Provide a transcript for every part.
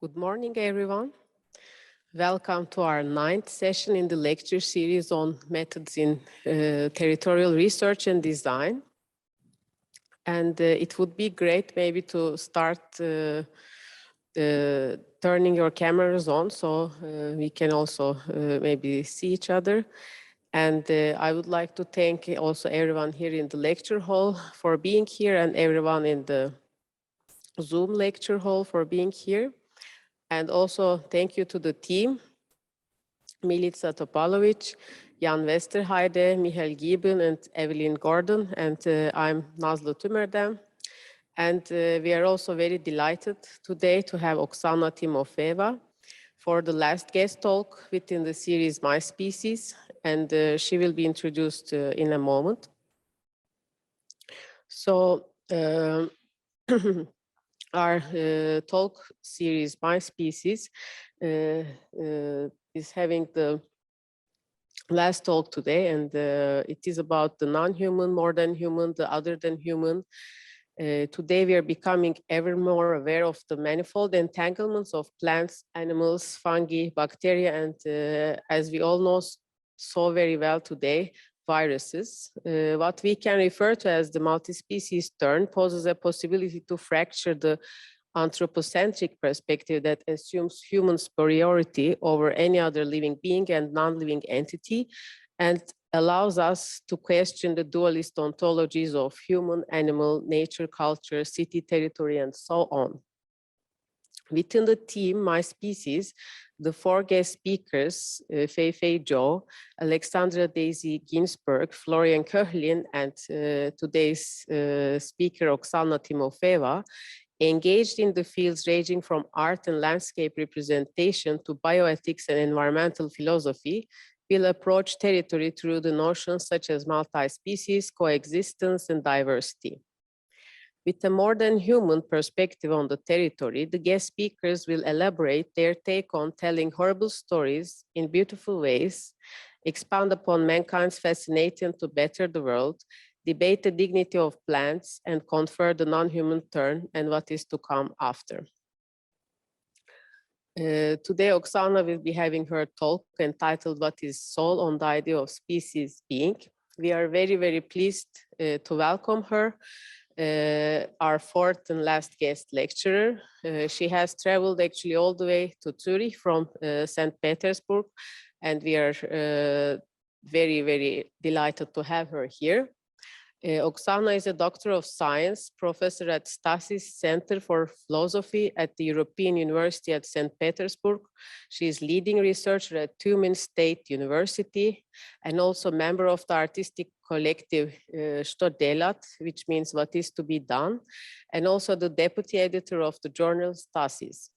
Good morning, everyone. Welcome to our 9th session in the lecture series on methods in territorial research and design. And it would be great maybe to start turning your cameras on so we can also maybe see each other. And I would like to thank also everyone here in the lecture hall for being here and everyone in the Zoom lecture hall for being here. And also thank you to the team, Milica Topalovic, Jan Westerheide, Michael Gieben, and Evelyn Gordon, and I'm Nazlı Tümerdem. And we are also very delighted today to have Oxana Timofeeva for the last guest talk within the series My Species, and she will be introduced in a moment. So our talk series My Species is having the last talk today, and it is about the non-human, more than human, the other than human. Today we are becoming ever more aware of the manifold entanglements of plants, animals, fungi, bacteria, and as we all know so very well today, viruses. What we can refer to as the multi-species turn poses a possibility to fracture the anthropocentric perspective that assumes human superiority over any other living being and non-living entity, and allows us to question the dualist ontologies of human, animal, nature, culture, city, territory, and so on. Within the team, My Species, the 4 guest speakers, Fei Fei Zhou, Alexandra Daisy Ginsberg, Florian Köhlin, and today's speaker, Oxana Timofeeva, engaged in the fields ranging from art and landscape representation to bioethics and environmental philosophy, will approach territory through the notions such as multi-species, coexistence, and diversity. With a more than human perspective on the territory, the guest speakers will elaborate their take on telling horrible stories in beautiful ways, expound upon mankind's fascination to better the world, debate the dignity of plants, and confer the non-human turn and what is to come after. Today, Oxana will be having her talk entitled What is Soul on the Idea of Species Being. We are very, very pleased to welcome her, our 4th and last guest lecturer. She has traveled actually all the way to Zurich from St. Petersburg, and we are very, very delighted to have her here. Oxana is a Doctor of Science, professor at Stasis Center for Philosophy at the European University at St. Petersburg. She is leading researcher at Tumen State University and also member of the artistic collective Što Delat, which means what is to be done, and also the deputy editor of the journal Stasis.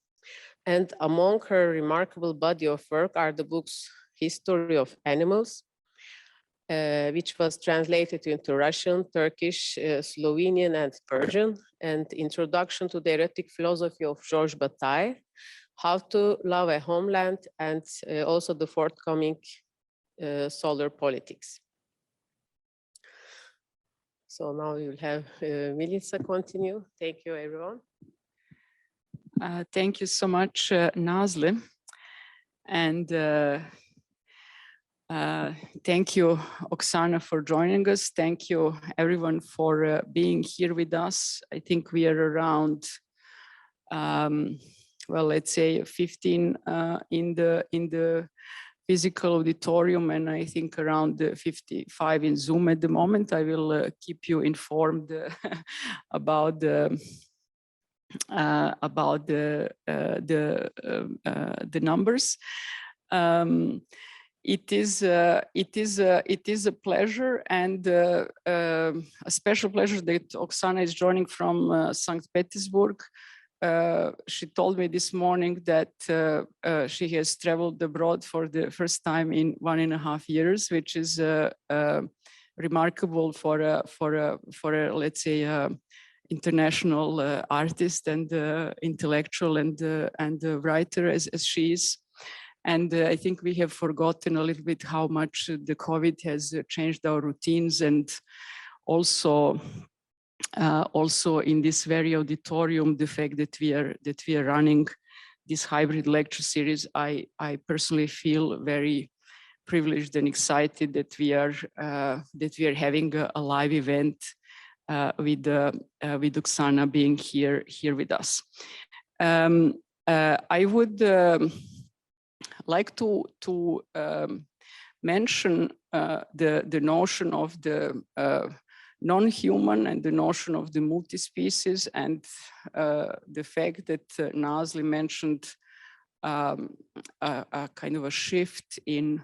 And among her remarkable body of work are the books History of Animals, which was translated into Russian, Turkish, Slovenian, and Persian, and Introduction to the Erotic Philosophy of Georges Bataille, How to Love a Homeland, and also the forthcoming Solar Politics. So now we will have Milica continue. Thank you, everyone. Thank you so much, Nazlı. And thank you, Oxana, for joining us. Thank you, everyone, for being here with us. I think we are around, well, let's say 15 in the physical auditorium, and I think around 55 in Zoom at the moment. I will keep you informed about the numbers. It is a pleasure and a special pleasure that Oxana is joining from St. Petersburg. She told me this morning that she has traveled abroad for the first time in 1.5 years, which is remarkable for a let's say international artist and intellectual and writer as she is. And I think we have forgotten a little bit how much the COVID has changed our routines, and also in this very auditorium, the fact that we are running this hybrid lecture series, I personally feel very privileged and excited that we are having a live event with Oxana being here with us. I would like to mention the notion of the non-human and the notion of the multi-species, and the fact that Nazli mentioned a kind of a shift in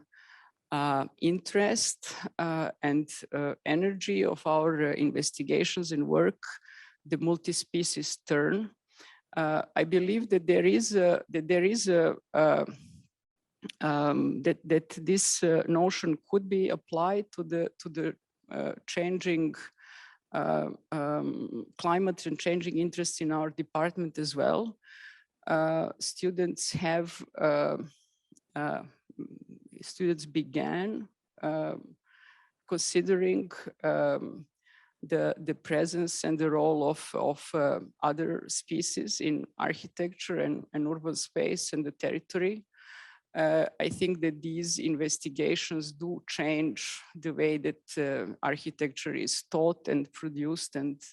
interest and energy of our investigations and work, the multi-species turn. I believe that that this notion could be applied to the changing climate and changing interest in our department as well. Students began considering the presence and the role of other species in architecture and urban space and the territory. I think that these investigations do change the way that architecture is taught and produced and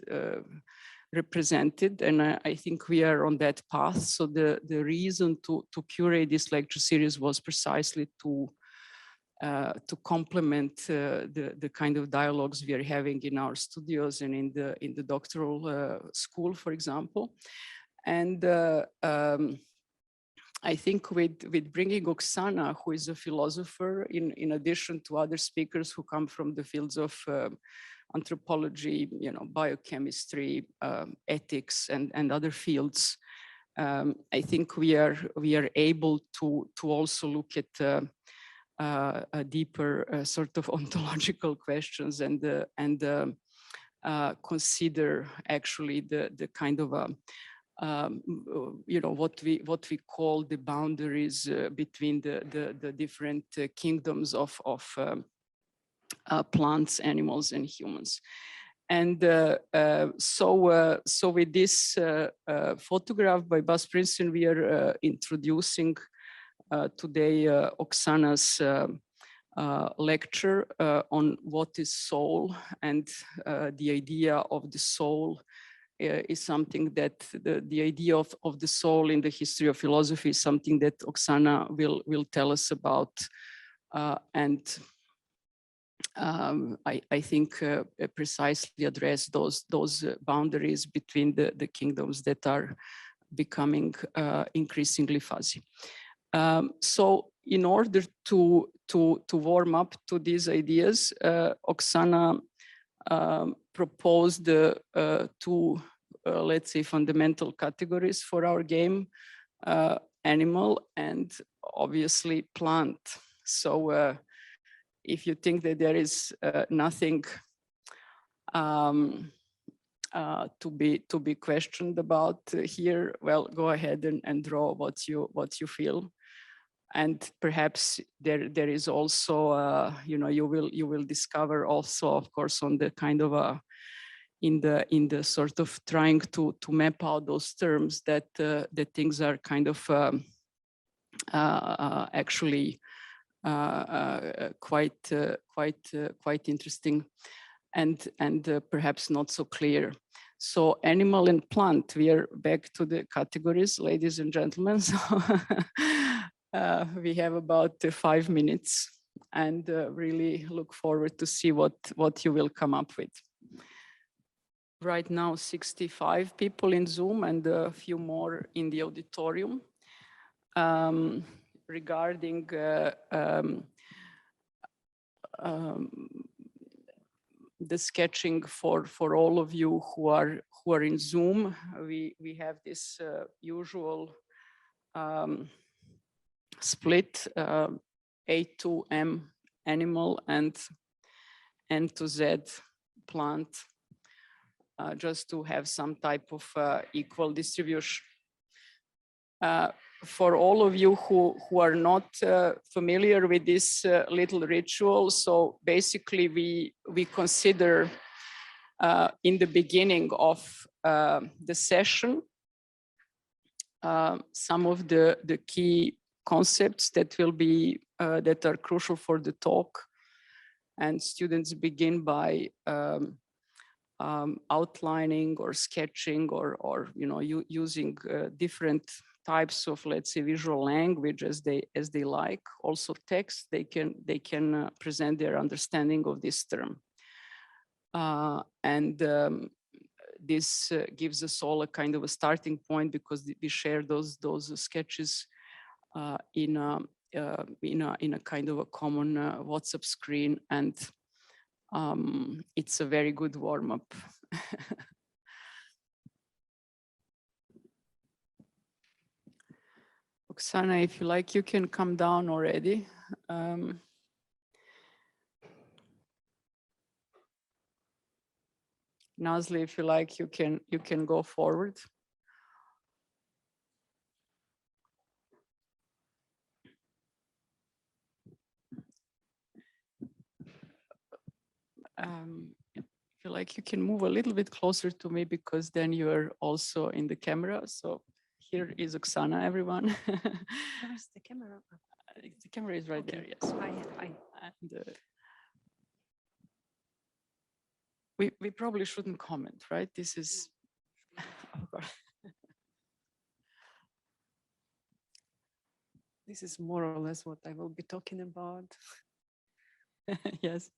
represented, and I think we are on that path. So the reason to curate this lecture series was precisely to complement the kind of dialogues we are having in our studios and in the doctoral school, for example. And I think with bringing Oxana, who is a philosopher, in addition to other speakers who come from the fields of anthropology, biochemistry, ethics, and other fields, I think we are able to also look at a deeper sort of ontological questions and consider actually the kind of what we call the boundaries between the different kingdoms of plants, animals, and humans. And so with this photograph by Bas Princeton, we are introducing today Oxana's lecture on what is soul, and the idea of the soul is something that the idea of the soul in the history of philosophy is something that Oxana will tell us about, and I think precisely address those boundaries between the kingdoms that are becoming increasingly fuzzy. So in order to warm up to these ideas, Oxana proposed two, let's say, fundamental categories for our game: animal and obviously plant. So if you think that there is nothing to be questioned about here, well, go ahead and draw what you feel. And perhaps there is also, you will discover also, of course, on the kind of in the sort of trying to map out those terms that things are kind of actually quite interesting and perhaps not so clear. So animal and plant, we are back to the categories, ladies and gentlemen. So we have about 5 minutes, and really look forward to see what you will come up with. Right now, 65 people in Zoom and a few more in the auditorium. Regarding the sketching for all of you who are in Zoom, we have this usual split, A to M animal and N to Z plant, just to have some type of equal distribution. For all of you who are not familiar with this little ritual, so basically we consider in the beginning of the session some of the key concepts that will be that are crucial for the talk. And students begin by outlining or sketching or using different types of, let's say, visual language as they like. Also text, they can present their understanding of this term. This gives us all a kind of a starting point, because we share those sketches in a kind of a common WhatsApp screen, and it's a very good warm-up. Oksana, if you like, you can come down already. Nazli, if you like, you can go forward. If you like, you can move a little bit closer to me, because then you are also in the camera. So here is Oksana, everyone. Where's the camera? The camera is right there, yes. Hi. And, we probably shouldn't comment, right? This is, oh God. This is more or less what I will be talking about. Yes.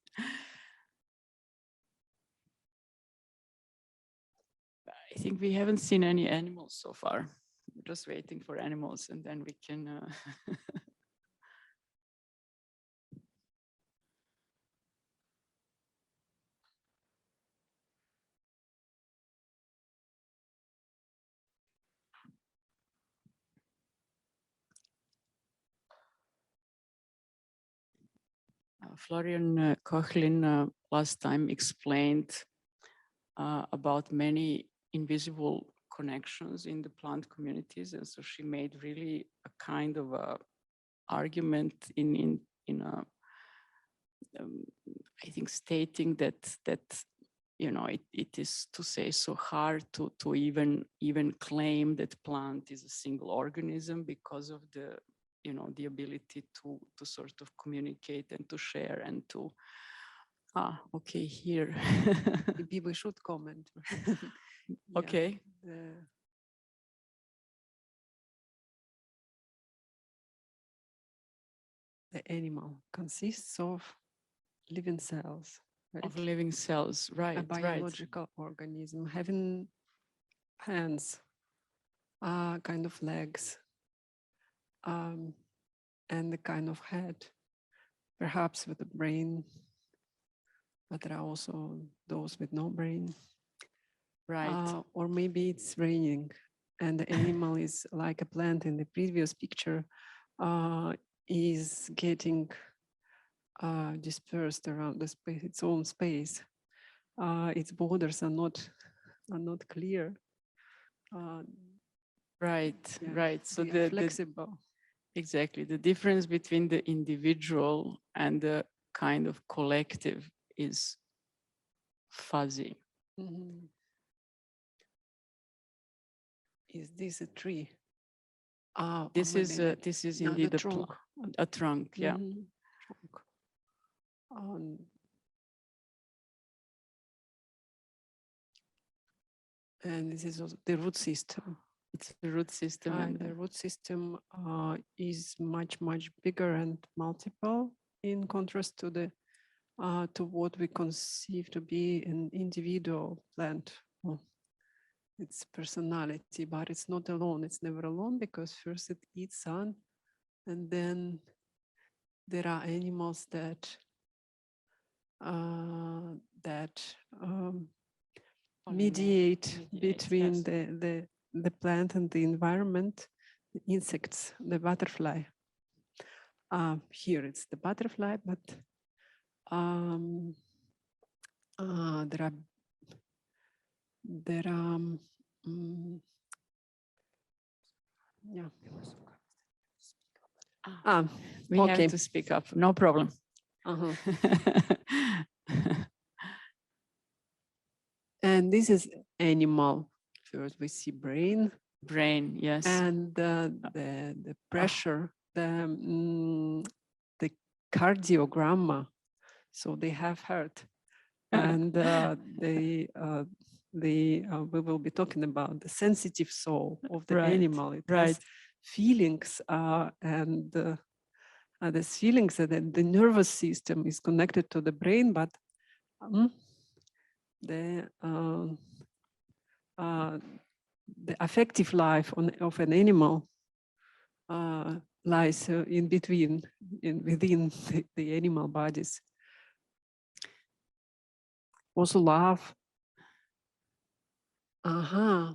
I think we haven't seen any animals so far. We're just waiting for animals, and then we can. Florian Koechlin last time explained about many invisible connections in the plant communities, and so she made really a kind of a argument in a I think stating that it is, to say, so hard to even claim that plant is a single organism, because of the the ability to sort of communicate and to share and to okay, here. Maybe we should comment. Okay. The animal consists of living cells. Right? Of living cells, right? A biological organism having hands, kind of legs, and the kind of head, perhaps with a brain, but there are also those with no brain. Right. Or maybe it's raining and the animal is like a plant in the previous picture, is getting dispersed around the space, its own space. Its borders are not clear. Right, Yeah, right. So flexible. Exactly. The difference between the individual and the kind of collective is fuzzy. Mm-hmm. Is this a tree? This is indeed a trunk. A trunk, yeah. Mm-hmm. Trunk. And this is also the root system. It's the root system. And the root system is much bigger and multiple, in contrast to the to what we conceive to be an individual plant. Its personality, but it's not alone. It's never alone, because first it eats sun, and then there are animals that mediate between yes. the plant and the environment. The insects, the butterfly. Here it's the butterfly, but there are yeah. We have to speak up. No problem. And this is animal. First we see brain, brain, yes. And the pressure, the cardiogramma. So they have heart, and we will be talking about the sensitive soul of the animal. It has feelings, and these feelings that the nervous system is connected to the brain, but the affective life of an animal lies in between, within the animal bodies. Also love.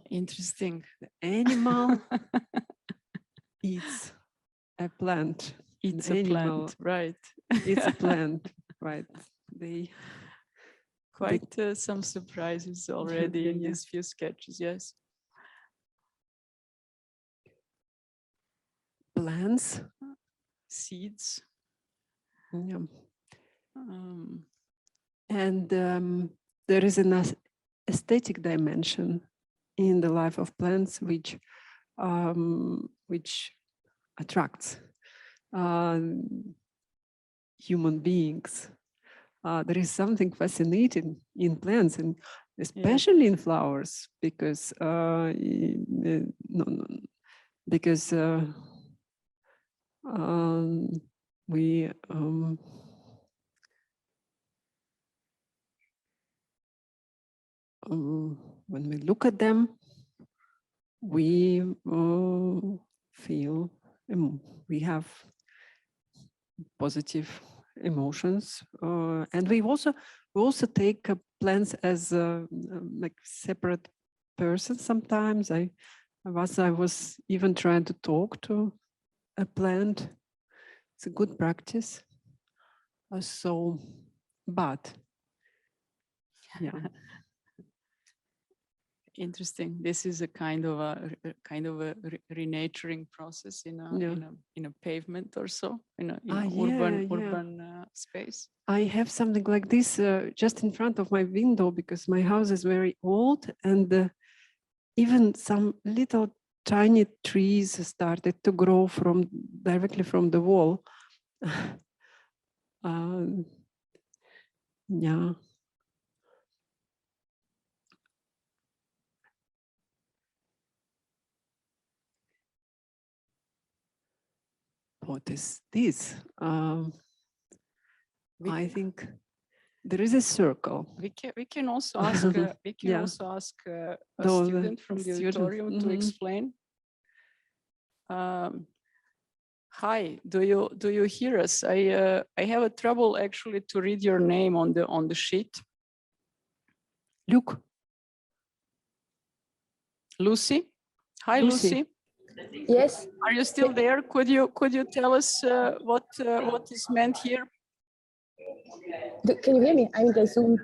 Interesting. The animal eats a plant. It's a plant, right? It's a plant, right? They quite some surprises already in these few sketches, yes. Plants, seeds. Yeah. And there is an aesthetic dimension in the life of plants, which attracts human beings. There is something fascinating in plants, and especially in flowers, because we when we look at them, we feel we have positive emotions, and we also take plants as like separate persons. Sometimes I was even trying to talk to a plant. It's a good practice. But yeah. Interesting. This is a kind of a renaturing process in a pavement or so, in urban space. I have something like this just in front of my window, because my house is very old, and even some little tiny trees started to grow directly from the wall. Yeah. What is this? I think there is a circle. We can also ask a student from the auditorium to explain. Hi, do you hear us? I have a trouble actually to read your name on the sheet. Look. Lucy. Hi, Lucy. Yes. Are you still there? Could you tell us what is meant here? Can you hear me? I'm in the Zoom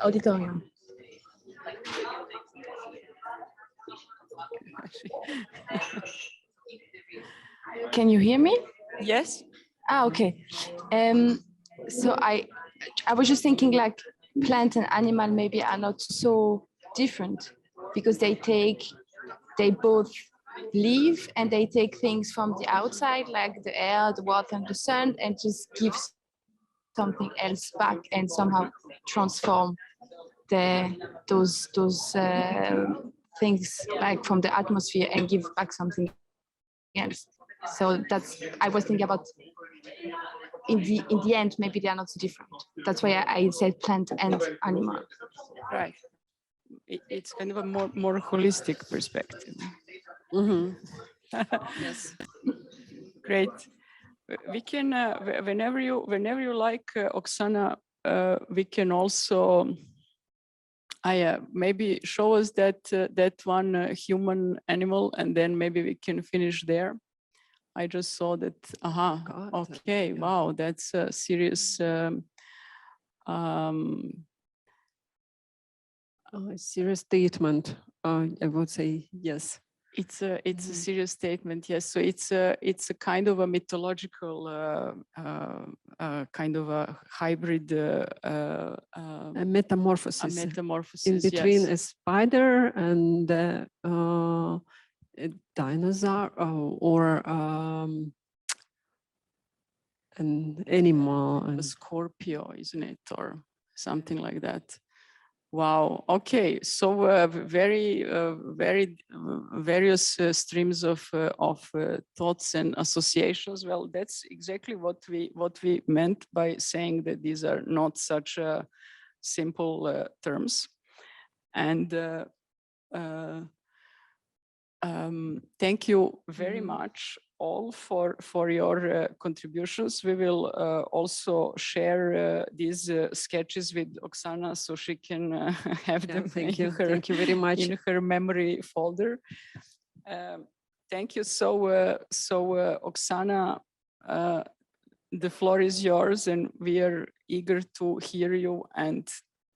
auditorium. Can you hear me? Yes. Okay. So I was just thinking, like, plant and animal maybe are not so different, because they both live and they take things from the outside, like the air, the water, and the sun, and just give something else back and somehow transform those things, like from the atmosphere, and give back something else. So I was thinking about, in the end, maybe they are not so different. That's why I said plant and animal. Right. It's kind of a more holistic perspective. Yes. Great. We can whenever you like, Oksana, we can also maybe show us that one human animal, and then maybe we can finish there. I just saw that. Okay. Yeah. Wow, that's a serious. A serious statement. I would say yes. It's a serious statement, yes. So it's a kind of a mythological kind of a hybrid a metamorphosis. A metamorphosis in between, yes. a spider and a dinosaur or an animal. A scorpio, isn't it, or something like that? Wow. Okay. So very various streams of thoughts and associations. Well, that's exactly what we meant by saying that these are not such simple terms. And thank you very much all for your contributions. We will also share these sketches with Oksana so she can have them thank you very much in her memory folder. Thank you. So Oksana, the floor is yours, and we are eager to hear you and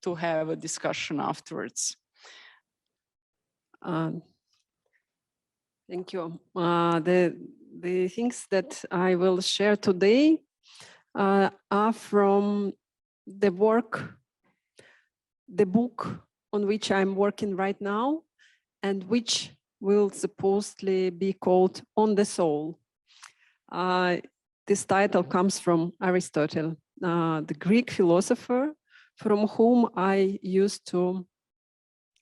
to have a discussion afterwards. Thank you. The things that I will share today are from the book on which I'm working right now, and which will supposedly be called On the Soul. This title comes from Aristotle, the Greek philosopher from whom I used to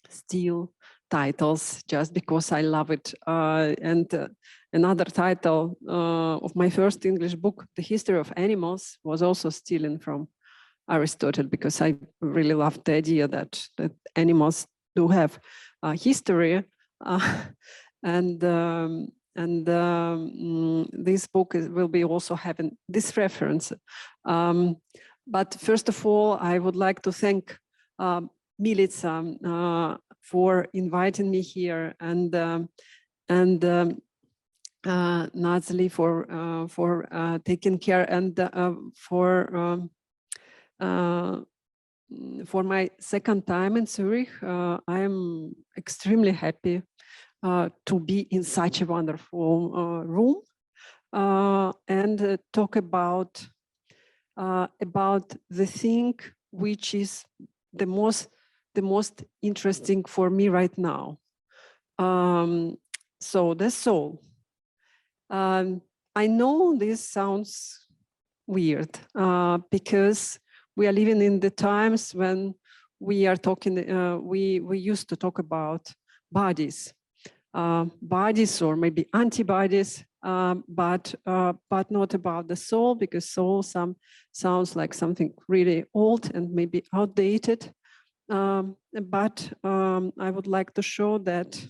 steal titles just because I love it. Another title of my first English book, The History of Animals, was also stolen from Aristotle, because I really loved the idea that animals do have history. This book will be also having this reference. But first of all, I would like to thank Milica for inviting me here, and Nazli for taking care, and for my second time in Zurich. I am extremely happy to be in such a wonderful room and talk about the thing which is the most interesting for me right now. So the soul. I know this sounds weird because we are living in the times when we are talking, we used to talk about bodies, or maybe antibodies, but not about the soul, because soul sounds like something really old and maybe outdated. But I would like to show that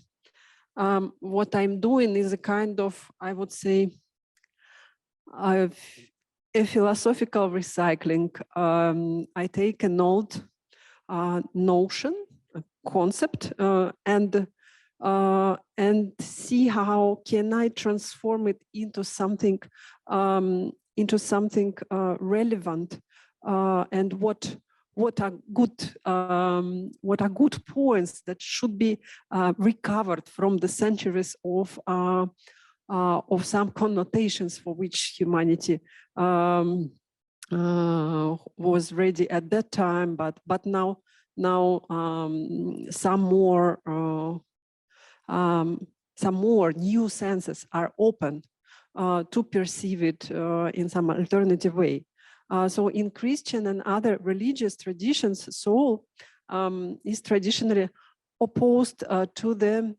what I'm doing is a kind of, I would say, a philosophical recycling. I take an old notion, a concept, and see how can I transform it into something relevant, and what are good points that should be recovered from the centuries of some connotations for which humanity was ready at that time, but now some more new senses are open to perceive it in some alternative way. So in Christian and other religious traditions, soul is traditionally opposed to the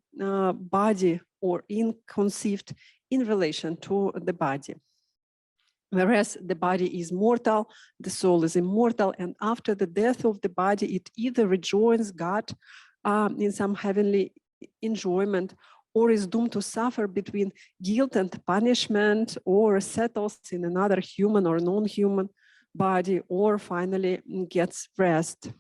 body, or conceived in relation to the body. Whereas the body is mortal, the soul is immortal, and after the death of the body, it either rejoins God in some heavenly enjoyment, or is doomed to suffer between guilt and punishment, or settles in another human or non-human body, or finally gets rest.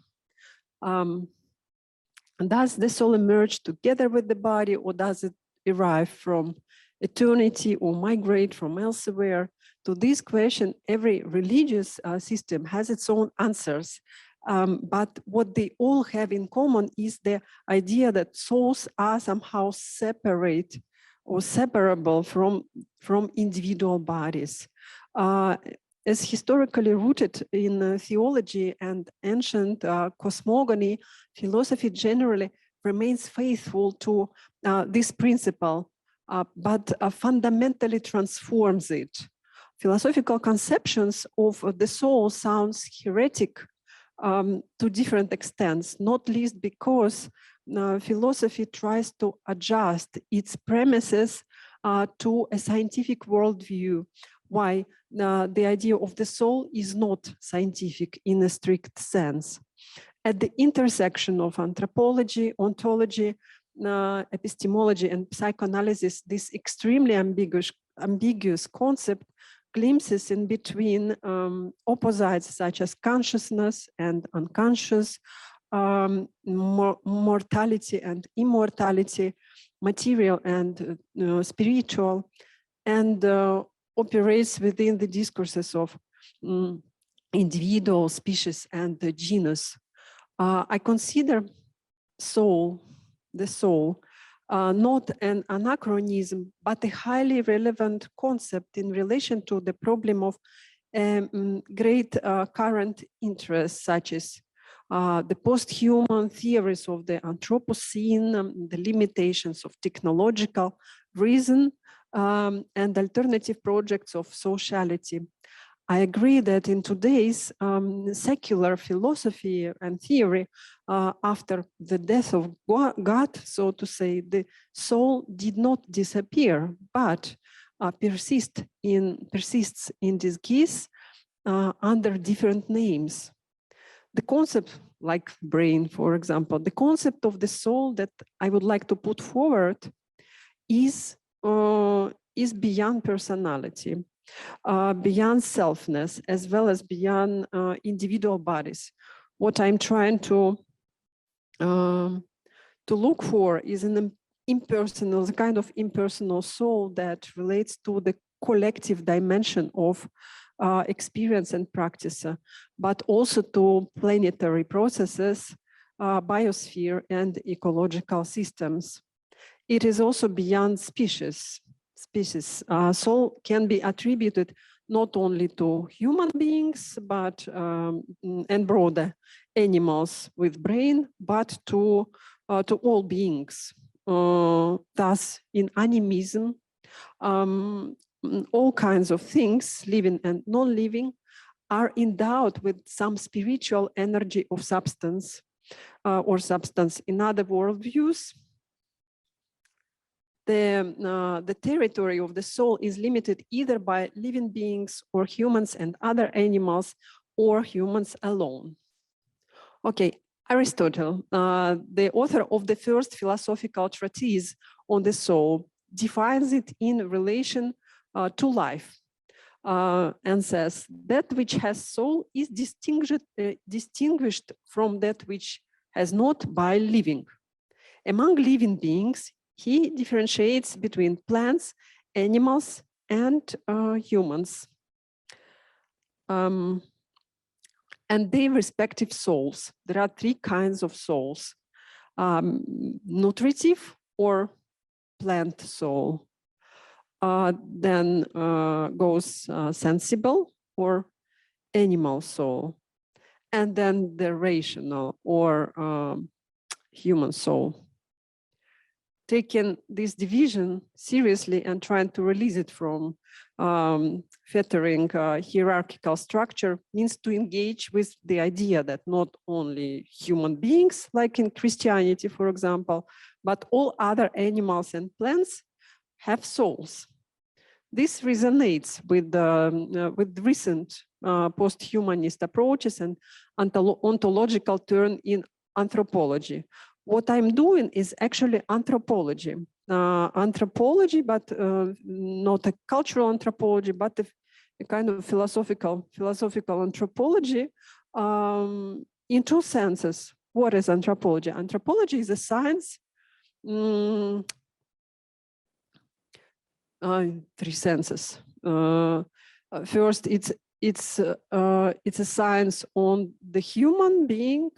Does the soul emerge together with the body, or does it arrive from eternity or migrate from elsewhere? To this question, every religious system has its own answers. But what they all have in common is the idea that souls are somehow separate or separable from individual bodies. As historically rooted in theology and ancient cosmogony, philosophy generally remains faithful to this principle but fundamentally transforms it. Philosophical conceptions of the soul sounds heretic to different extents, not least because philosophy tries to adjust its premises to a scientific worldview. Why? The idea of the soul is not scientific in a strict sense. At the intersection of anthropology, ontology, epistemology, and psychoanalysis, this extremely ambiguous concept glimpses in between opposites such as consciousness and unconscious, mortality and immortality, material and spiritual, and operates within the discourses of individual, species, and the genus. I consider the soul, not an anachronism, but a highly relevant concept in relation to the problem of great current interests, such as the post-human theories of the Anthropocene, the limitations of technological reason, and alternative projects of sociality. I agree that in today's secular philosophy and theory, after the death of God, so to say, the soul did not disappear, but persists in disguise under different names. The concept, like brain, for example, the concept of the soul that I would like to put forward is beyond personality. Beyond selfness, as well as beyond individual bodies. What I'm trying to look for is an impersonal, the kind of impersonal soul that relates to the collective dimension of experience and practice, but also to planetary processes, biosphere, and ecological systems. It is also beyond species. Soul can be attributed not only to human beings, but and broader animals with brain, but to all beings. Thus, in animism, all kinds of things, living and non-living, are endowed with some spiritual energy of substance or substance. In other worldviews, the territory of the soul is limited either by living beings or humans and other animals, or humans alone. Okay, Aristotle, the author of the first philosophical treatise on the soul, defines it in relation to life and says that which has soul is distinguished from that which has not by living. Among living beings, he differentiates between plants, animals, and humans, and their respective souls. There are three kinds of souls: nutritive or plant soul. Then goes sensible or animal soul, and then the rational or human soul. Taking this division seriously and trying to release it from fettering hierarchical structure means to engage with the idea that not only human beings, like in Christianity, for example, but all other animals and plants have souls. This resonates with recent post-humanist approaches and ontological turn in anthropology. What I'm doing is actually anthropology, but not a cultural anthropology, but a kind of philosophical anthropology in two senses. What is anthropology? Anthropology is a science. Three senses. First, it's a science on the human being.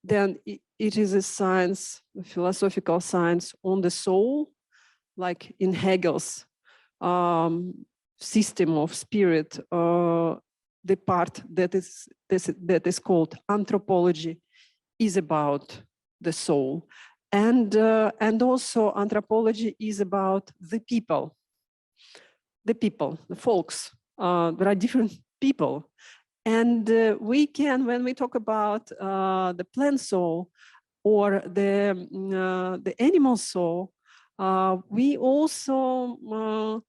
Then it is a science, a philosophical science on the soul, like in Hegel's system of spirit. The part that is called anthropology is about the soul. And also anthropology is about the people, the folks. There are different people. And we can, when we talk about the plant soul or the animal soul, we also,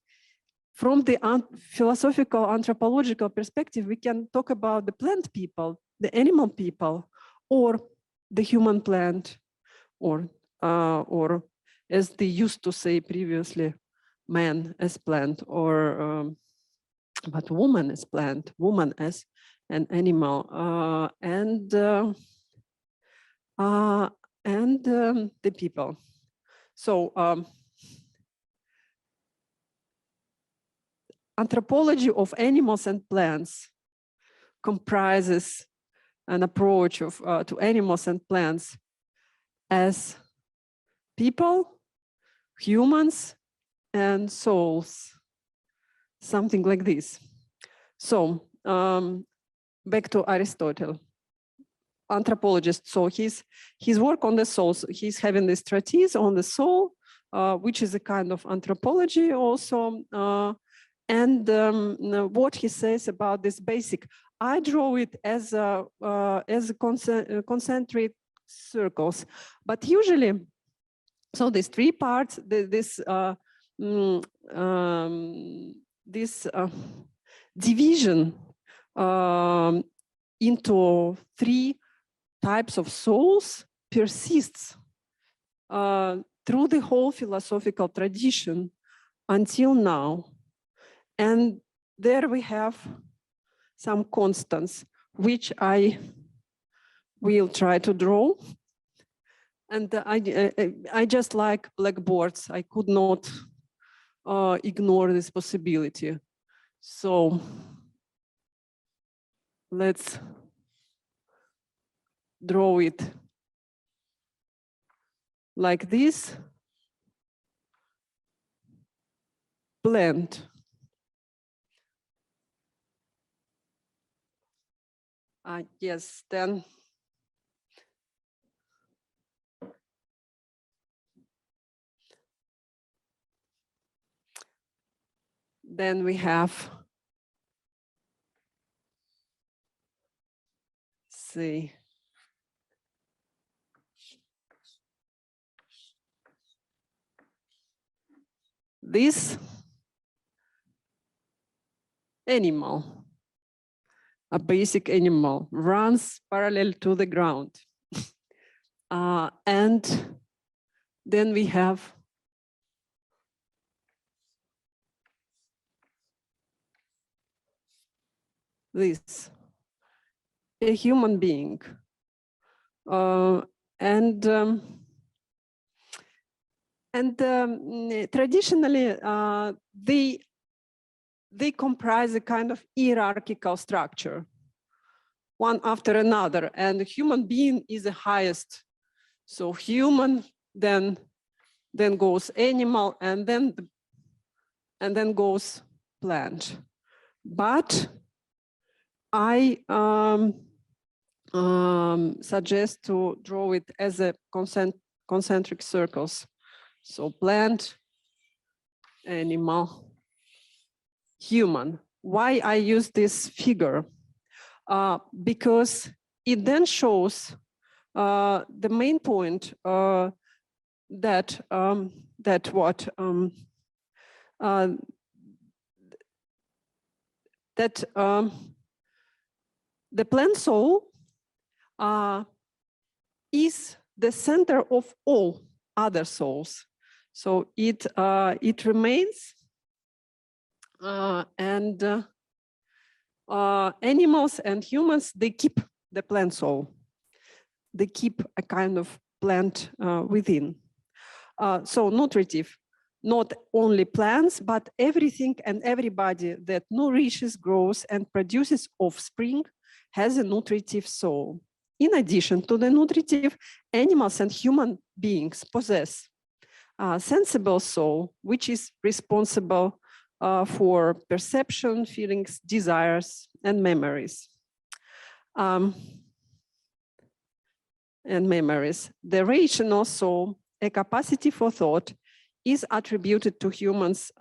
from the philosophical anthropological perspective, we can talk about the plant people, the animal people, or the human plant, or as they used to say previously, man as plant, or but woman as plant, woman as an animal, and the people. So anthropology of animals and plants comprises an approach of to animals and plants as people, humans, and souls, something like this. So back to Aristotle, anthropologist. So his work on the soul, he's having this treatise on the soul, which is a kind of anthropology also. And what he says about this basic, I draw it as concentric circles, but usually, so these three parts, this division into three types of souls persists through the whole philosophical tradition until now. And there we have some constants, which I will try to draw. And I just like blackboards. I could not ignore this possibility. So let's draw it like this. Plant. Yes, then we have, see, this animal, a basic animal, runs parallel to the ground. And then we have this, a human being. Traditionally, they comprise a kind of hierarchical structure, one after another, and the human being is the highest. So human, then goes animal, and then goes plant. But I suggest to draw it as a concentric circles. So plant, animal, human. Why I use this figure? Because it then shows the main point that the plant soul is the center of all other souls. So it remains, and animals and humans, they keep the plant soul. They keep a kind of plant within. So nutritive, not only plants, but everything and everybody that nourishes, grows, and produces offspring has a nutritive soul. In addition to the nutritive, animals and human beings possess a sensible soul, which is responsible for perception, feelings, desires, and memories. and memories. The rational soul, a capacity for thought, is attributed to humans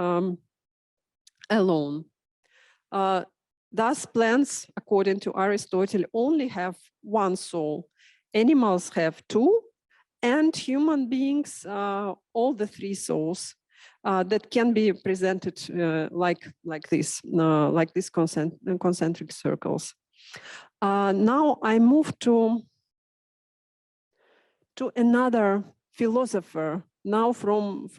alone. Thus, plants, according to Aristotle, only have one soul. Animals have two, and human beings, all the three souls that can be presented like this concentric circles. Now I move to another philosopher, now from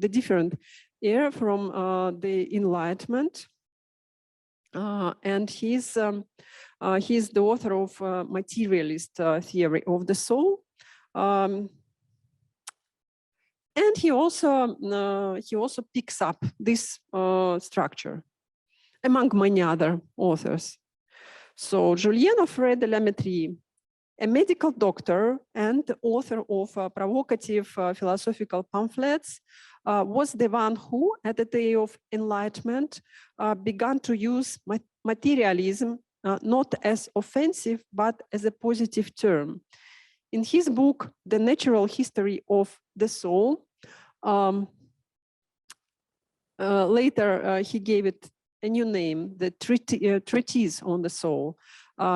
the different era, from the Enlightenment. And he's the author of materialist theory of the soul. And he also picks up this structure among many other authors. So Julien Offray de la Métrie, a medical doctor and author of provocative philosophical pamphlets, was the one who, at the day of enlightenment, began to use materialism not as offensive, but as a positive term. In his book, The Natural History of the Soul, later he gave it a new name, the Treatise on the Soul.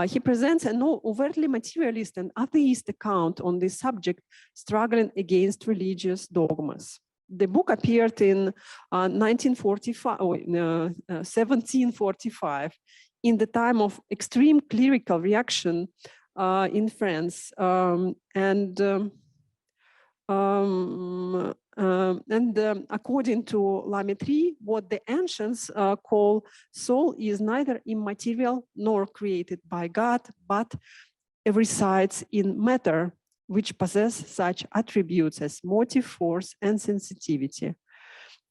He presents an overtly materialist and atheist account on this subject, struggling against religious dogmas. The book appeared in 1745, in the time of extreme clerical reaction in France, and according to La Métrie, what the ancients call soul is neither immaterial nor created by God, but resides in matter, which possess such attributes as motive, force, and sensitivity.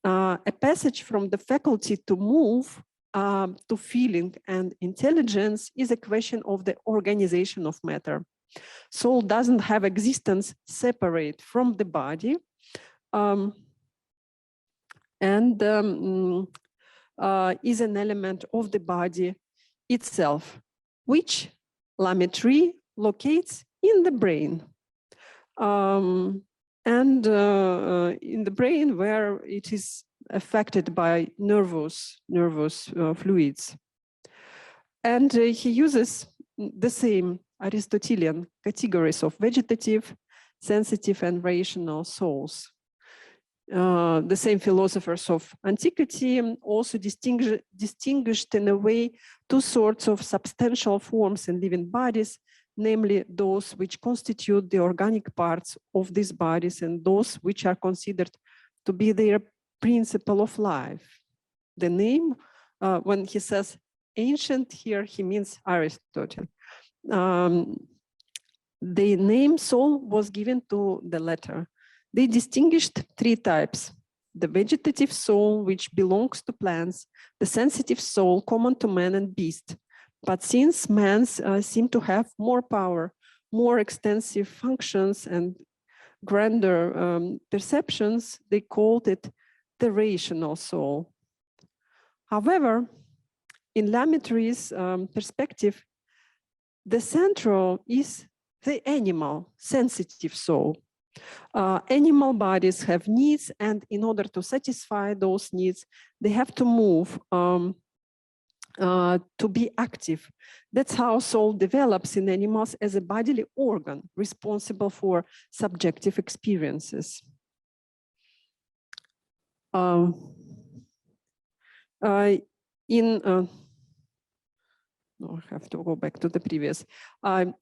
A passage from the faculty to move to feeling and intelligence is a question of the organization of matter. Soul doesn't have existence separate from the body, and is an element of the body itself, which La Métrie locates in the brain. And in the brain where it is affected by nervous fluids. And he uses the same Aristotelian categories of vegetative, sensitive, and rational souls. The same philosophers of antiquity also distinguished in a way two sorts of substantial forms in living bodies, namely those which constitute the organic parts of these bodies and those which are considered to be their principle of life. The name, when he says ancient here, he means Aristotle. The name soul was given to the latter. They distinguished three types: the vegetative soul, which belongs to plants, the sensitive soul common to man and beast. But since man seem to have more power, more extensive functions, and grander perceptions, they called it the rational soul. However, in La Métrie's perspective, the central is the animal, sensitive soul. Animal bodies have needs, and in order to satisfy those needs, they have to move to be active. That's how soul develops in animals as a bodily organ responsible for subjective experiences. I have to go back to the previous.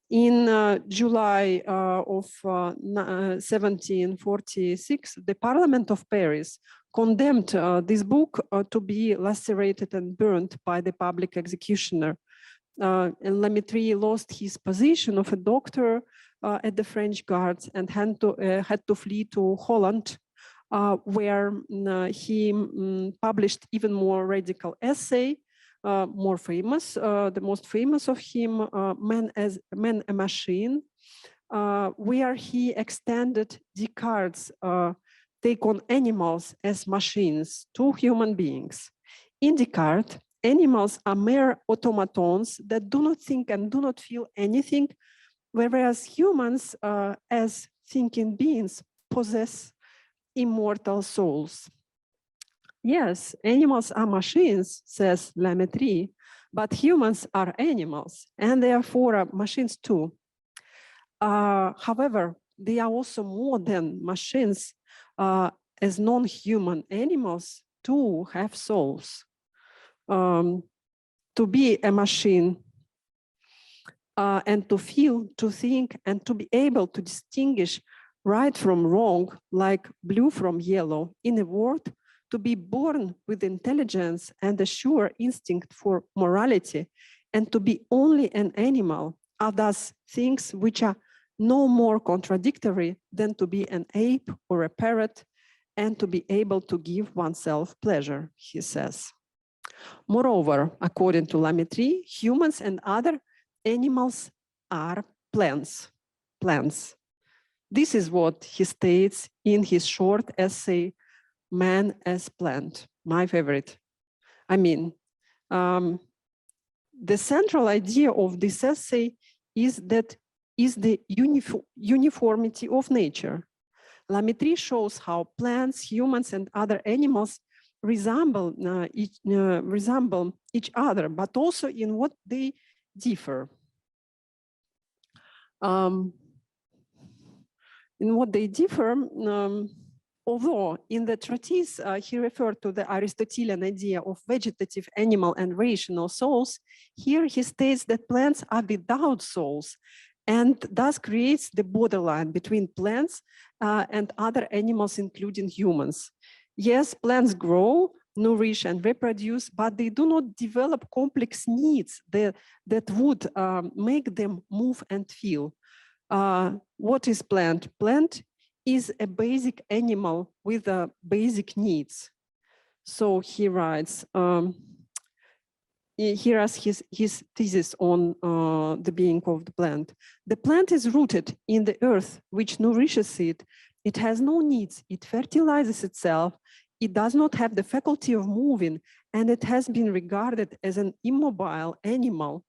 In July of 1746, the Parliament of Paris condemned this book to be lacerated and burned by the public executioner. And La Métrie lost his position of a doctor at the French Guards and had to flee to Holland, where he published even more radical essay, more famous, the most famous of him, Man a Machine, where he extended Descartes' take on animals as machines to human beings. In Descartes, animals are mere automatons that do not think and do not feel anything, whereas humans, as thinking beings, possess immortal souls. Yes, animals are machines, says La Mettrie, but humans are animals, and therefore are machines too. However, they are also more than machines, as non-human animals too have souls. To be a machine and to feel, to think, and to be able to distinguish right from wrong, like blue from yellow, in a word, to be born with intelligence and a sure instinct for morality, and to be only an animal are thus things which are no more contradictory than to be an ape or a parrot, and to be able to give oneself pleasure, he says. Moreover, according to La Mettrie, humans and other animals are plants. This is what he states in his short essay, Man as Plant, my favorite. I mean, the central idea of this essay is that is the uniformity of nature. La Mettrie shows how plants, humans, and other animals resemble each other, but also in what they differ. Although in the treatise he referred to the Aristotelian idea of vegetative, animal, and rational souls, here he states that plants are without souls, and thus creates the borderline between plants and other animals, including humans. Yes, plants grow, nourish, and reproduce, but they do not develop complex needs that would make them move and feel. What is plant? Plant is a basic animal with basic needs. So he writes, here is his thesis on the being of the plant. The plant is rooted in the earth, which nourishes it. It has no needs. It fertilizes itself. It does not have the faculty of moving, and it has been regarded as an immobile animal,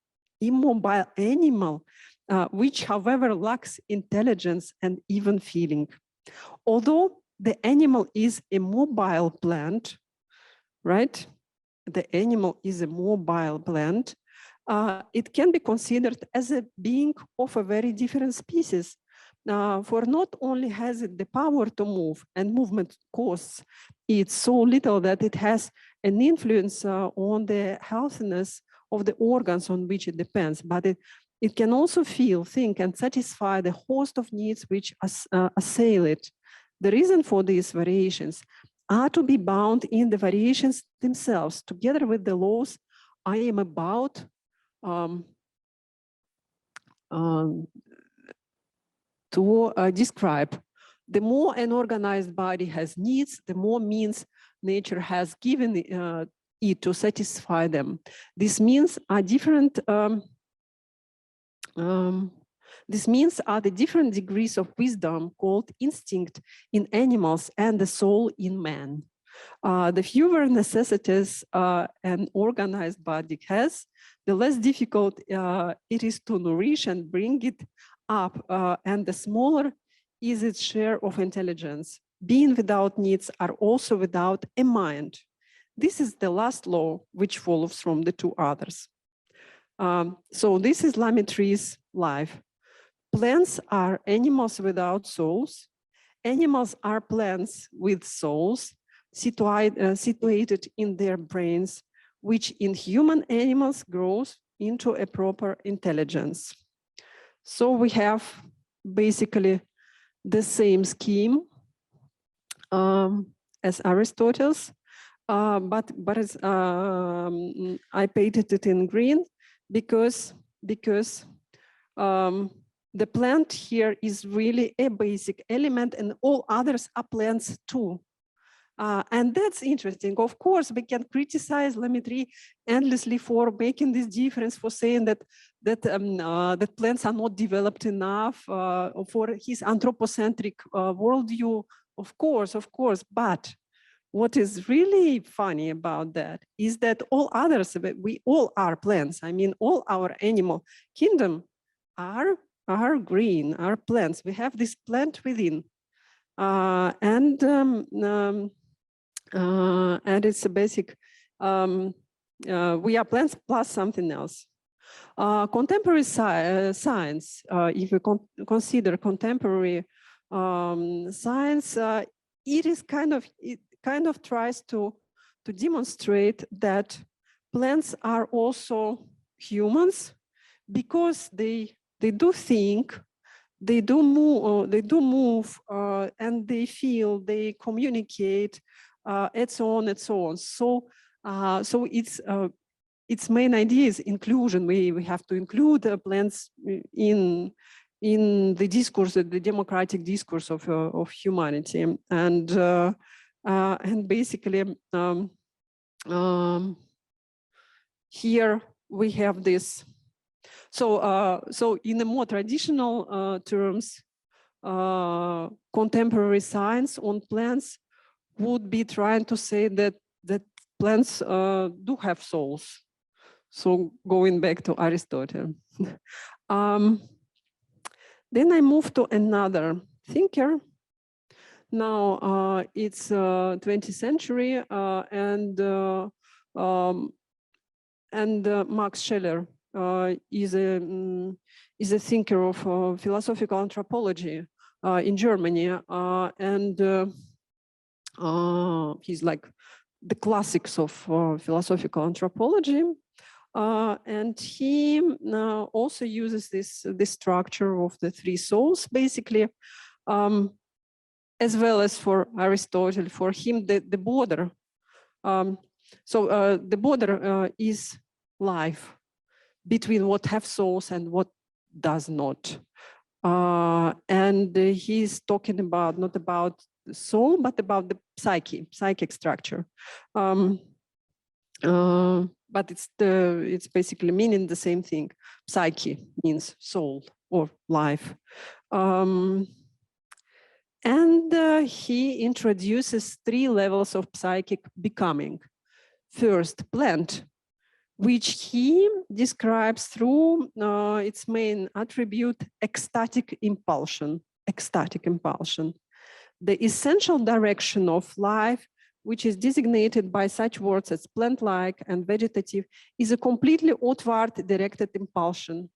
which, however, lacks intelligence and even feeling. Although the animal is a mobile plant, right? The animal is a mobile plant, it can be considered as a being of a very different species. For not only has it the power to move, and movement costs it so little that it has an influence on the healthiness of the organs on which it depends, but it can also feel, think, and satisfy the host of needs which assail it. The reason for these variations are to be bound in the variations themselves, together with the laws I am about to describe. The more an organized body has needs, the more means nature has given it to satisfy them. These means are different. These means are the different degrees of wisdom called instinct in animals and the soul in man. The fewer necessities an organized body has, the less difficult it is to nourish and bring it up, and the smaller is its share of intelligence. Being without needs are also without a mind. This is the last law which follows from the two others. So this is La Mettrie's life. Plants are animals without souls. Animals are plants with souls situated in their brains, which in human animals grows into a proper intelligence. So we have basically the same scheme as Aristotle's, but I painted it in green because the plant here is really a basic element, and all others are plants too. And that's interesting. Of course, we can criticize La Mettrie endlessly for making this difference, for saying that plants are not developed enough, for his anthropocentric worldview. Of course. But what is really funny about that is that all others, we all are plants. I mean, all our animal kingdom are are green, are plants. We have this plant within. And it's a basic, we are plants plus something else. Contemporary science, if we consider contemporary science, it kind of tries to demonstrate that plants are also humans, because they do think, they do move, and they feel, they communicate, and so on and so on. So its main idea is inclusion. We have to include plants in the discourse, the democratic discourse of humanity, and basically here we have this. So in the more traditional terms, contemporary science on plants would be trying to say that plants do have souls. So going back to Aristotle. Then I move to another thinker. Now it's 20th century, and Max Scheler is a thinker of philosophical anthropology in Germany, and he's like the classics of philosophical anthropology, and he also uses this structure of the three souls, basically, as well as for Aristotle. For him, the border. The border is life between what have souls and what does not. And he's talking about not about the soul, but about the psychic structure. But it's basically meaning the same thing. Psyche means soul or life. And he introduces three levels of psychic becoming. First, plant, which he describes through its main attribute, ecstatic impulsion. The essential direction of life, which is designated by such words as plant-like and vegetative, is a completely outward directed impulsion.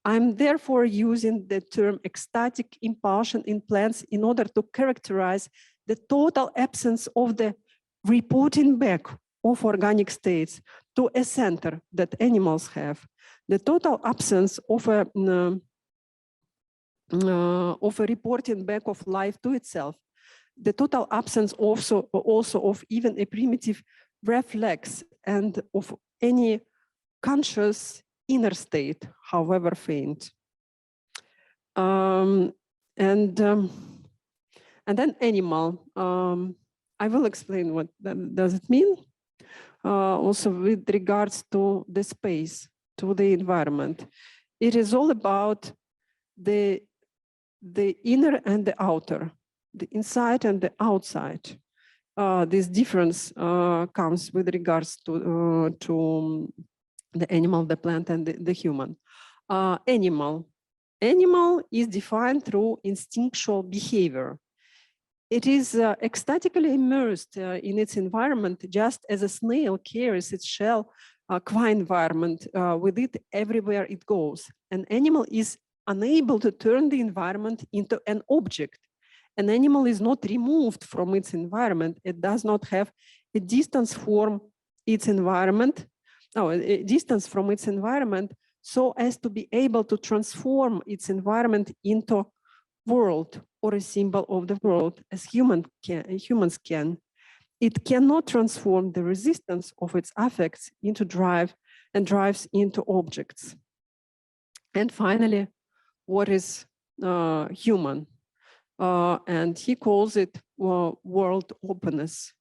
I'm therefore using the term ecstatic impulsion in plants in order to characterize the total absence of the reporting back of organic states to a center that animals have, the total absence of a reporting back of life to itself, the total absence also of even a primitive reflex and of any conscious inner state, however faint. And then animal. I will explain what that does it mean. Also with regards to the space, to the environment. It is all about the inner and the outer, the inside and the outside. This difference comes with regards to the animal, the plant, and the human. Animal is defined through instinctual behavior. It is ecstatically immersed in its environment, just as a snail carries its shell qua environment with it everywhere it goes. An animal is unable to turn the environment into an object. An animal is not removed from its environment. It does not have a distance from its environment, a distance from its environment, so as to be able to transform its environment into world or a symbol of the world, as humans can. It cannot transform the resistance of its affects into drives into objects. And finally, what is human? And he calls it world openness.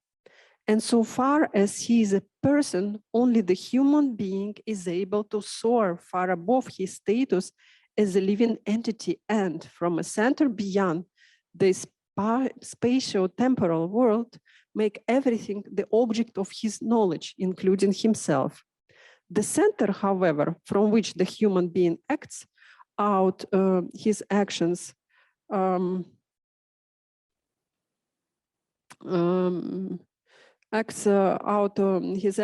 And so far as he is a person, only the human being is able to soar far above his status as a living entity, and from a center beyond the spatio-temporal world, make everything the object of his knowledge, including himself. The center, however, from which the human being acts out his actions acts out his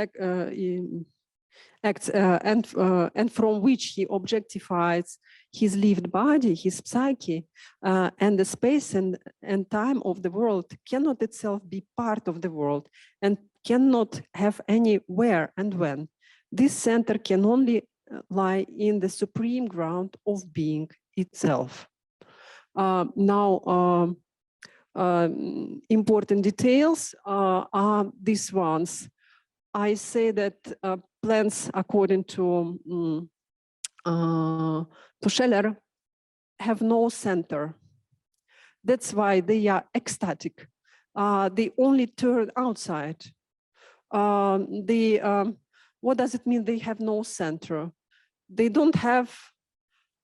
acts and from which he objectifies his lived body, his psyche, and the space and time of the world cannot itself be part of the world and cannot have any where and when. This center can only lie in the supreme ground of being itself. Now, important details are these ones. I say that plants, according to Scheller, have no center. That's why they are ecstatic. They only turn outside. What does it mean they have no center? They don't have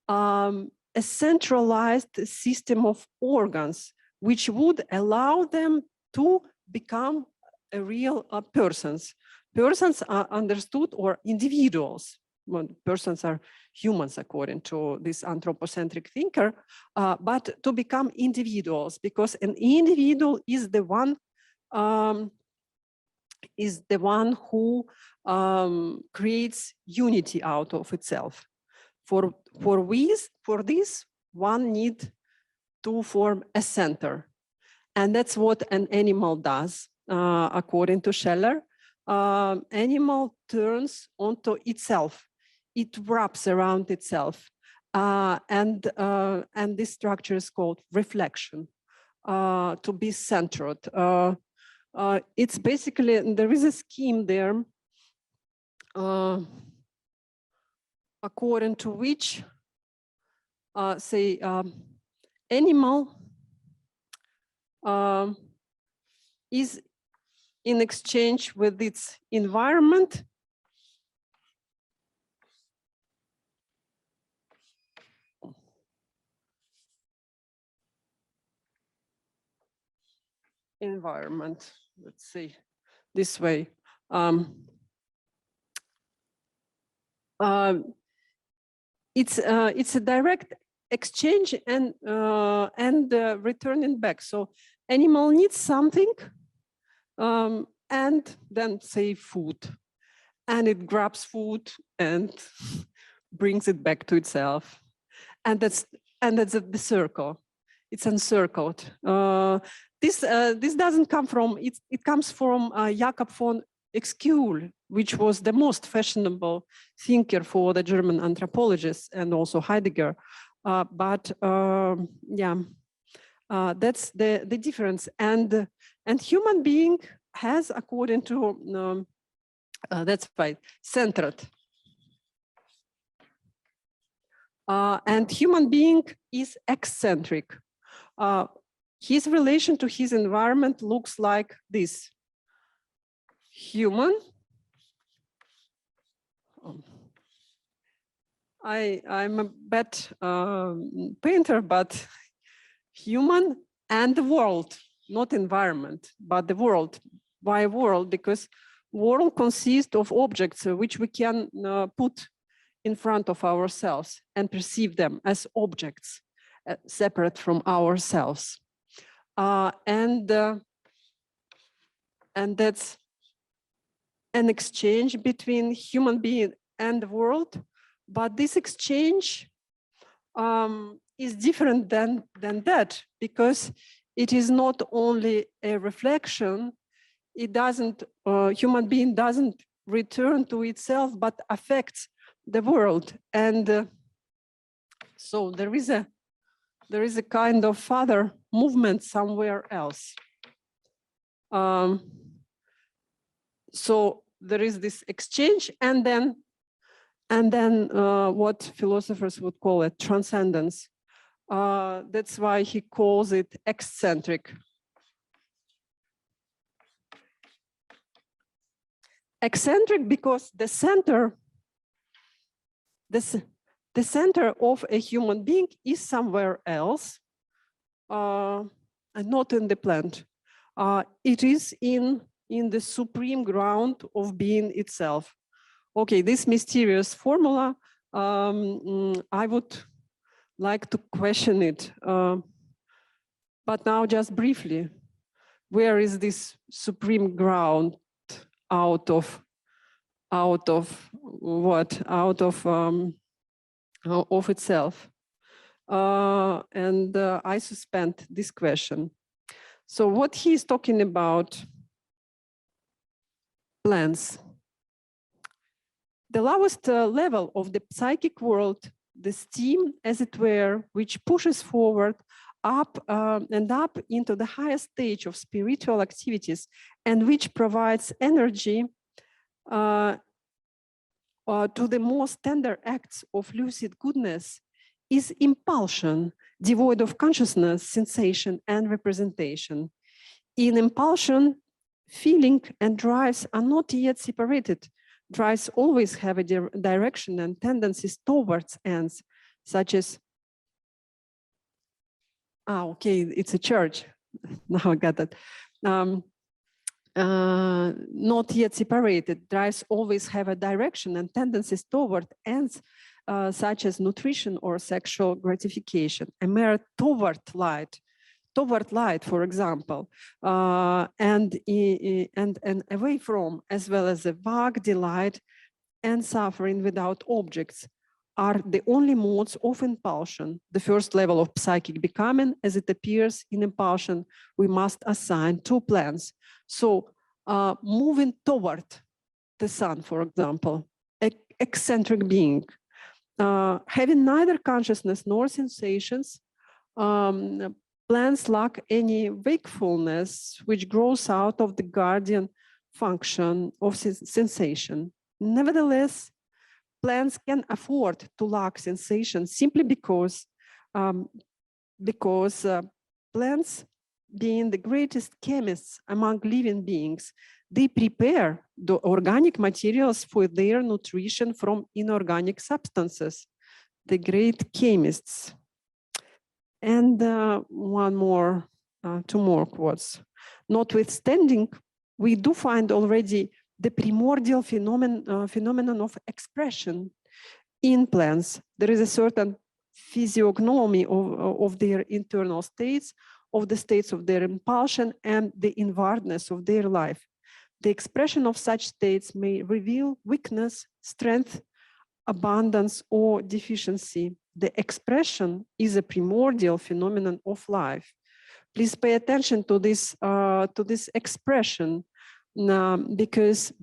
a centralized system of organs which would allow them to become a real persons. Persons are understood, or individuals. Well, persons are humans according to this anthropocentric thinker, but to become individuals, because an individual is the one who creates unity out of itself. For this, one need to form a center, and that's what an animal does, according to Scheller. Animal turns onto itself; it wraps around itself, and this structure is called reflection, to be centered. It's basically, there is a scheme there according to which, animal is in exchange with its environment let's say this way. It's a direct exchange and returning back. So animal needs something, and then say food, and it grabs food and brings it back to itself, and that's the circle. It's encircled. This doesn't come from it. It comes from Jakob von Exkull, which was the most fashionable thinker for the German anthropologists, and also Heidegger. That's the difference. And human being has, according to that's right, centered. And human being is eccentric. His relation to his environment looks like this. Human. I'm a bad painter, but human and the world, not environment, but the world. Why world? Because world consists of objects which we can put in front of ourselves and perceive them as objects separate from ourselves. And that's an exchange between human being and the world. But this exchange is different than that, because it is not only a reflection. It doesn't, human being doesn't return to itself, but affects the world. And so there is a kind of other movement somewhere else. So there is this exchange, and then what philosophers would call it transcendence. That's why he calls it eccentric. Eccentric because the center of a human being is somewhere else, and not in the plant. It is in the supreme ground of being itself. Okay, this mysterious formula, I would like to question it. But now just briefly, where is this supreme ground out of what? Out of itself? And I suspend this question. So what he is talking about, plans. The lowest level of the psychic world, the steam, as it were, which pushes forward up and up into the highest stage of spiritual activities, and which provides energy to the most tender acts of lucid goodness, is impulsion, devoid of consciousness, sensation, and representation. In impulsion, feeling and drives are not yet separated. Drives always have a direction and tendencies towards ends, such as, okay, it's a church. Now I got that. Not yet separated. Drives always have a direction and tendencies toward ends, such as nutrition or sexual gratification. A mere toward light, for example, and away from, as well as a vague delight and suffering without objects, are the only modes of impulsion. The first level of psychic becoming, as it appears in impulsion, we must assign two plans. So moving toward the sun, for example, eccentric being, having neither consciousness nor sensations, plans lack any wakefulness which grows out of the guardian function of sensation. Nevertheless, plants can afford to lack sensation simply because plants, being the greatest chemists among living beings, they prepare the organic materials for their nutrition from inorganic substances, the great chemists. And one more, two more quotes. Notwithstanding, we do find already the primordial phenomenon of expression in plants. There is a certain physiognomy of their internal states, of the states of their impulsion and the inwardness of their life. The expression of such states may reveal weakness, strength, abundance, or deficiency. The expression is a primordial phenomenon of life. Please pay attention to this expression because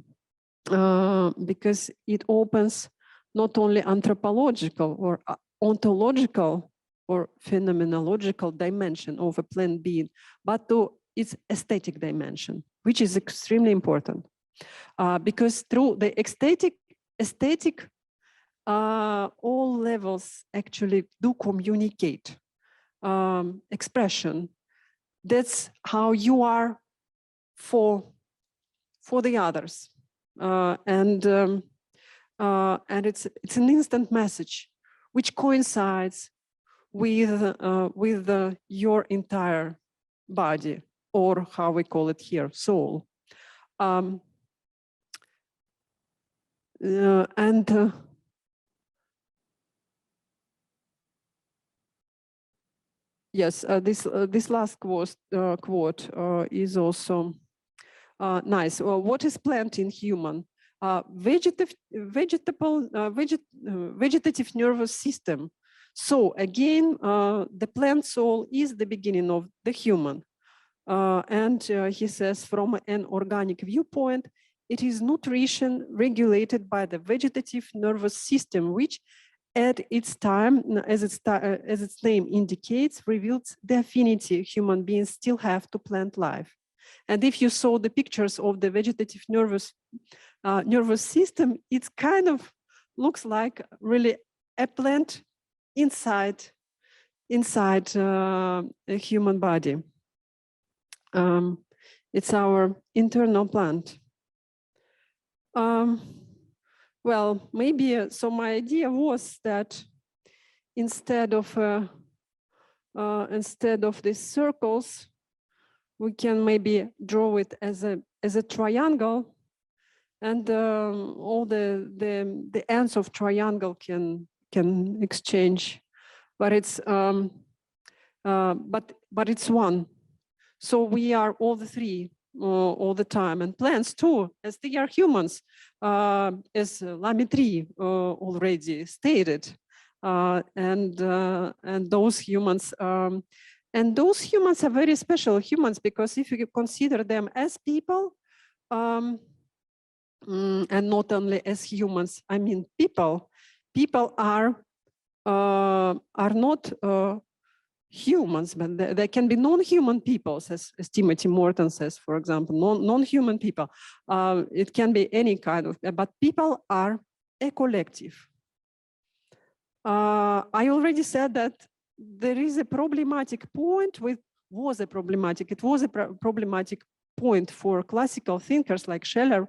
it opens not only anthropological or ontological or phenomenological dimension of a plant being, but to its aesthetic dimension, which is extremely important. Because through the aesthetic, all levels actually do communicate expression. That's how you are for the others, and it's an instant message which coincides with your entire body, or how we call it here, soul. Yes, this last quote is also nice. Well, what is plant in human? Vegetative nervous system. So again, the plant soul is the beginning of the human. And he says, from an organic viewpoint, it is nutrition regulated by the vegetative nervous system, which at its time, as its name indicates, reveals the affinity human beings still have to plant life. And if you saw the pictures of the vegetative nervous system, it kind of looks like really a plant inside a human body. It's our internal plant. Well, maybe, so my idea was that instead of these circles, we can maybe draw it as a triangle, and all the ends of triangle can exchange but it's but it's one. So we are all the three all the time, and plants too, as they are humans, as Lamitri already stated, and those humans. And those humans are very special humans, because if you consider them as people, and not only as humans, I mean people are not humans, but there can be non-human peoples, as Timothy Morton says, for example, non-human people. It can be any kind of, but people are a collective. I already said that there is a problematic point it was a problematic point for classical thinkers like Scheller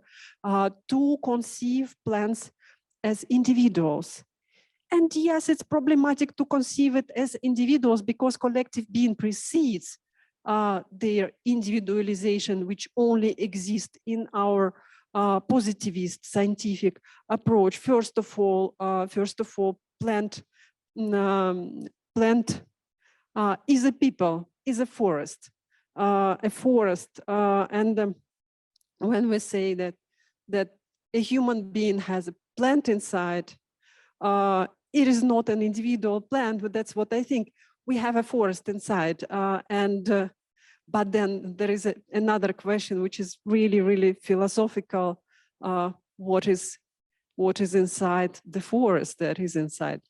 to conceive plants as individuals. And yes, it's problematic to conceive it as individuals, because collective being precedes their individualization, which only exists in our positivist scientific approach. First of all, plant is a people, is a forest, and when we say that a human being has a plant inside, it is not an individual plant, but that's what I think. We have a forest inside, but then there is another question, which is really, really philosophical. What is inside the forest that is inside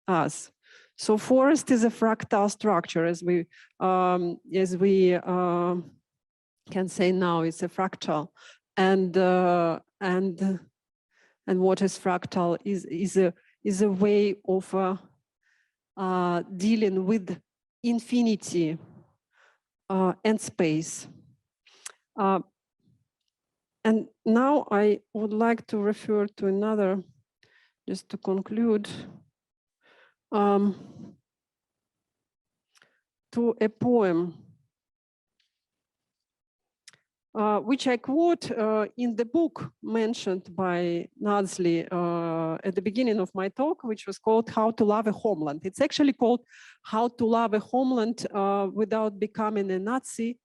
us? So forest is a fractal structure, as we can say now. It's a fractal, and what is fractal is a way of dealing with infinity and space. And now I would like to refer to another, just to conclude, to a poem which I quote in the book mentioned by Nadzli at the beginning of my talk, which was called How to Love a Homeland. It's actually called How to Love a Homeland Without Becoming a Nazi.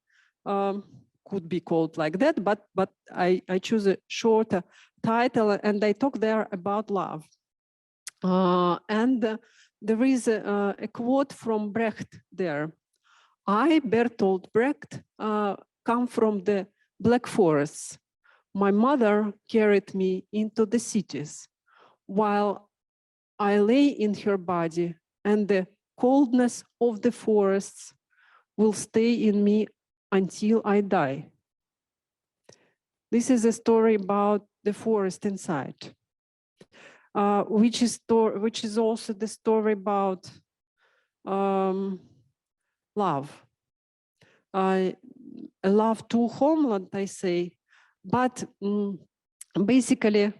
Could be called like that, but I choose a shorter title, and I talk there about love. And there is a quote from Brecht there. I, Bertolt Brecht, come from the Black Forests. My mother carried me into the cities, while I lay in her body, and the coldness of the forests will stay in me until I die. This is a story about the forest inside, which is also the story about love. A love to homeland, I say, but basically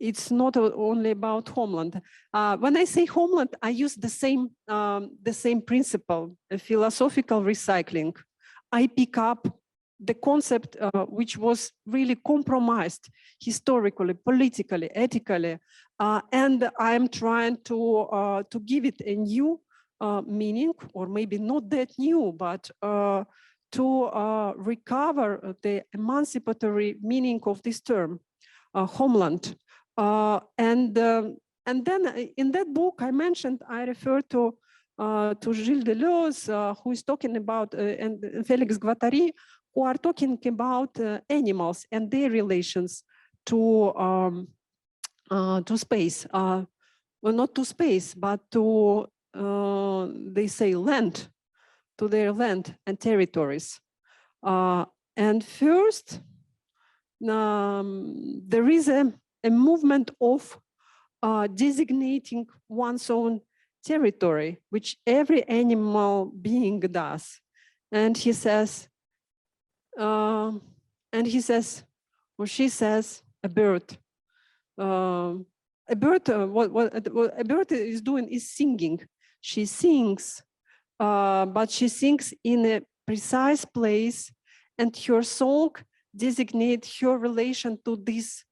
it's not only about homeland. When I say homeland, I use the same principle, a philosophical recycling. I pick up the concept which was really compromised historically, politically, ethically, and I'm trying to give it a new meaning, or maybe not that new, but to recover the emancipatory meaning of this term, homeland. And then in that book I mentioned, I refer to Gilles Deleuze, who is talking about, and Félix Guattari, who are talking about animals and their relations to space. Well, not to space, but to, they say, land, to their land and territories. And first, there is a movement of designating one's own territory, which every animal being does. And he says, or she says, a bird. What a bird is doing is singing. She sings, but she sings in a precise place, and her song designates her relation to this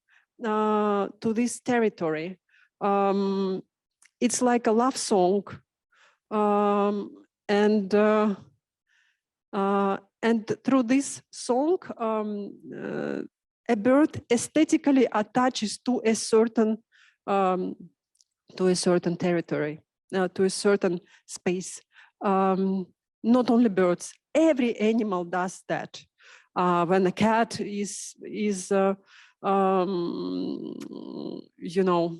to this territory. It's like a love song, and through this song, a bird aesthetically attaches to a certain territory, to a certain space. Not only birds, every animal does that. When a cat is you know,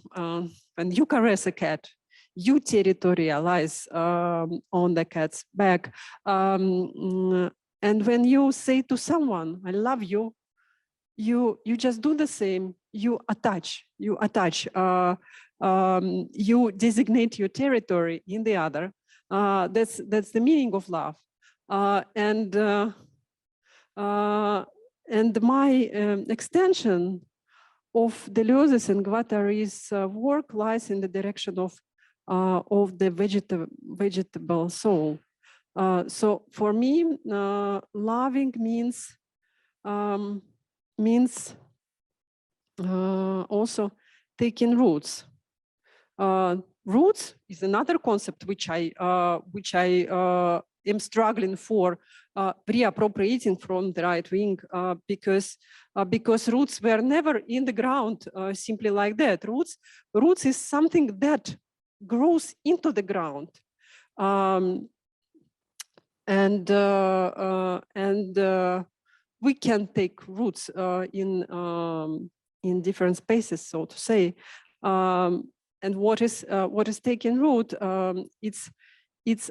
when you caress a cat, you territorialize on the cat's back. And when you say to someone, I love you, you just do the same. You attach, you designate your territory in the other. That's the meaning of love. And my extension of Deleuze's and Guattari's work lies in the direction of the vegetable soul. So for me, loving means also taking roots. Roots is another concept which I am struggling for reappropriating from the right wing, because roots were never in the ground simply like that. Roots is something that grows into the ground, and we can take roots in different spaces, so to say. And what is taking root? It's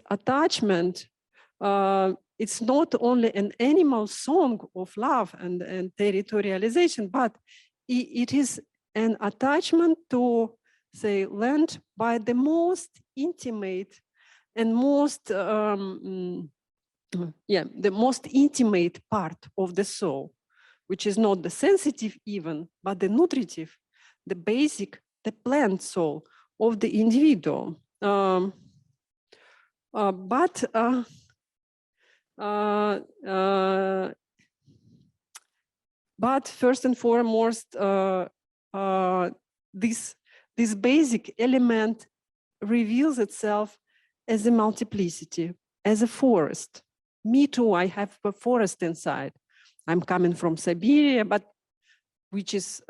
attachment. It's not only an animal song of love and territorialization, but it is an attachment to, say, land by the most intimate and most the most intimate part of the soul, which is not the sensitive even, but the nutritive, the basic, the plant soul of the individual. But first and foremost, this basic element reveals itself as a multiplicity, as a forest. Me too, I have a forest inside. I'm coming from Siberia, but which is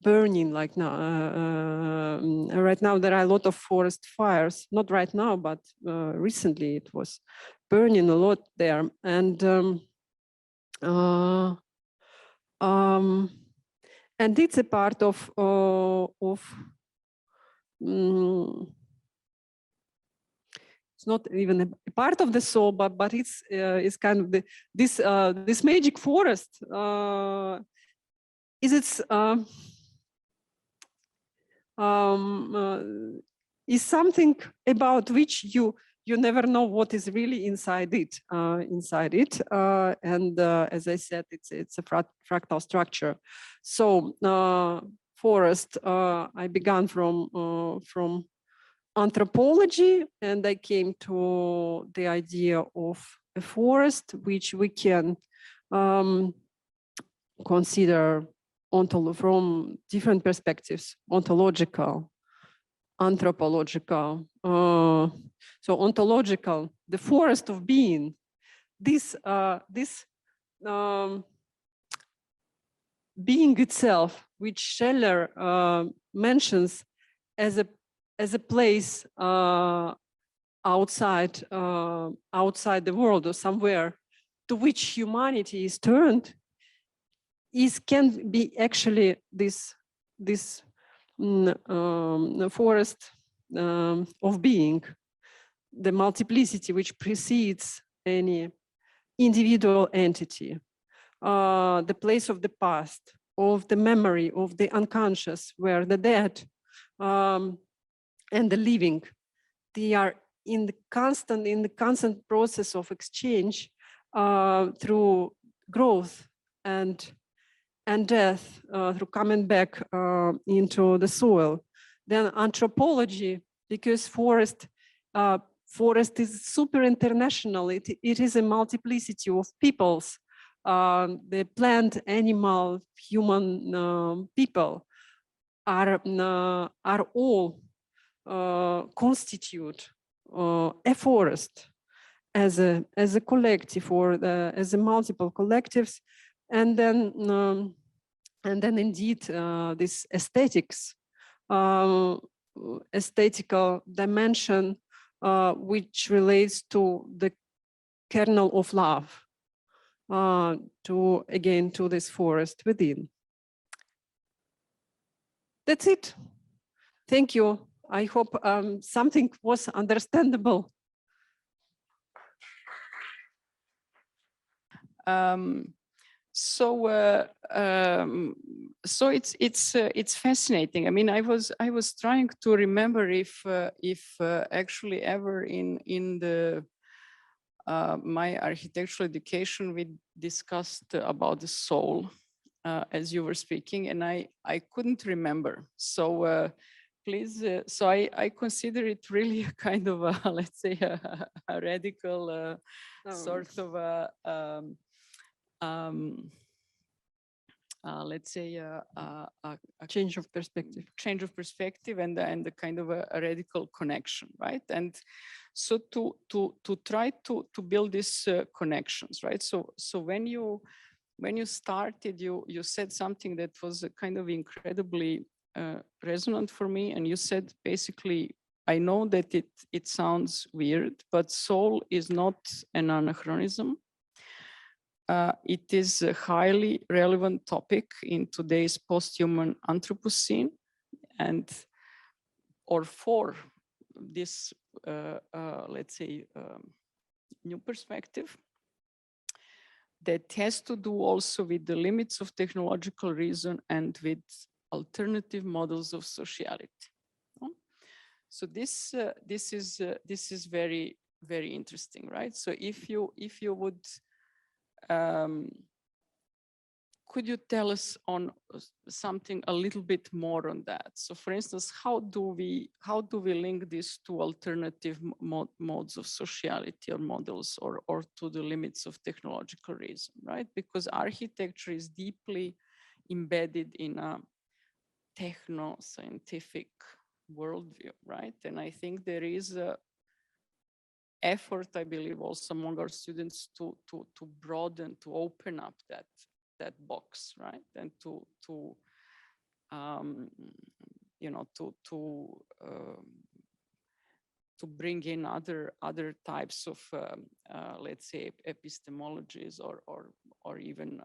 burning like now. Right now there are a lot of forest fires. Not right now, but recently it was burning a lot there. And it's a part of it's not even a part of the soul, but it's kind of this magic forest. Is something about which you never know what is really inside it. And as I said, it's a fractal structure. So forest, I began from anthropology, and I came to the idea of a forest, which we can consider from different perspectives: ontological, anthropological. So ontological, the forest of being. This being itself, which Scheller mentions as a place outside the world or somewhere to which humanity is turned, can be actually this forest of being, the multiplicity which precedes any individual entity, the place of the past, of the memory, of the unconscious, where the dead and the living, they are in the constant process of exchange through growth and death, through coming back into the soil. Then anthropology, because forest is super international. It is a multiplicity of peoples the plant, animal, human, people are all constitute a forest as a collective, or as a multiple collectives, and then indeed this aesthetical dimension which relates to the kernel of love, to this forest within. That's it. Thank you. I hope something was understandable. So it's fascinating. I mean, I was trying to remember if actually ever in the my architectural education we discussed about the soul as you were speaking, and I couldn't remember. So please, so I consider it really a kind of a, let's say a radical sort of a let's say a change of perspective. Change of perspective, and the kind of a radical connection, right? And so to try to build these connections, right? So when you started, you said something that was kind of incredibly resonant for me, and you said basically, I know that it sounds weird, but soul is not an anachronism. It is a highly relevant topic in today's post-human Anthropocene, and or for this, let's say, new perspective that has to do also with the limits of technological reason and with alternative models of sociality. So this is very, very interesting, right? So if you would, could you tell us on something a little bit more on that? So for instance, how do we link this to alternative modes of sociality or models, or to the limits of technological reason, right? Because architecture is deeply embedded in a techno-scientific worldview, right? And I think there is a effort, I believe, also among our students to broaden, to open up that box, right? And to you know, to bring in other types of let's say epistemologies or even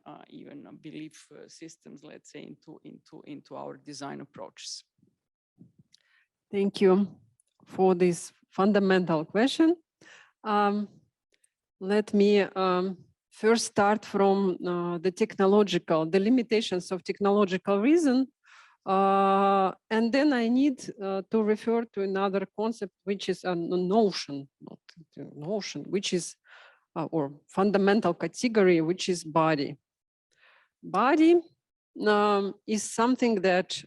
belief systems, let's say, into our design approaches. Thank you for this fundamental question. Let me first start from the limitations of technological reason, and then I need to refer to another concept, which is a notion, which is or fundamental category, which is body. Body is something that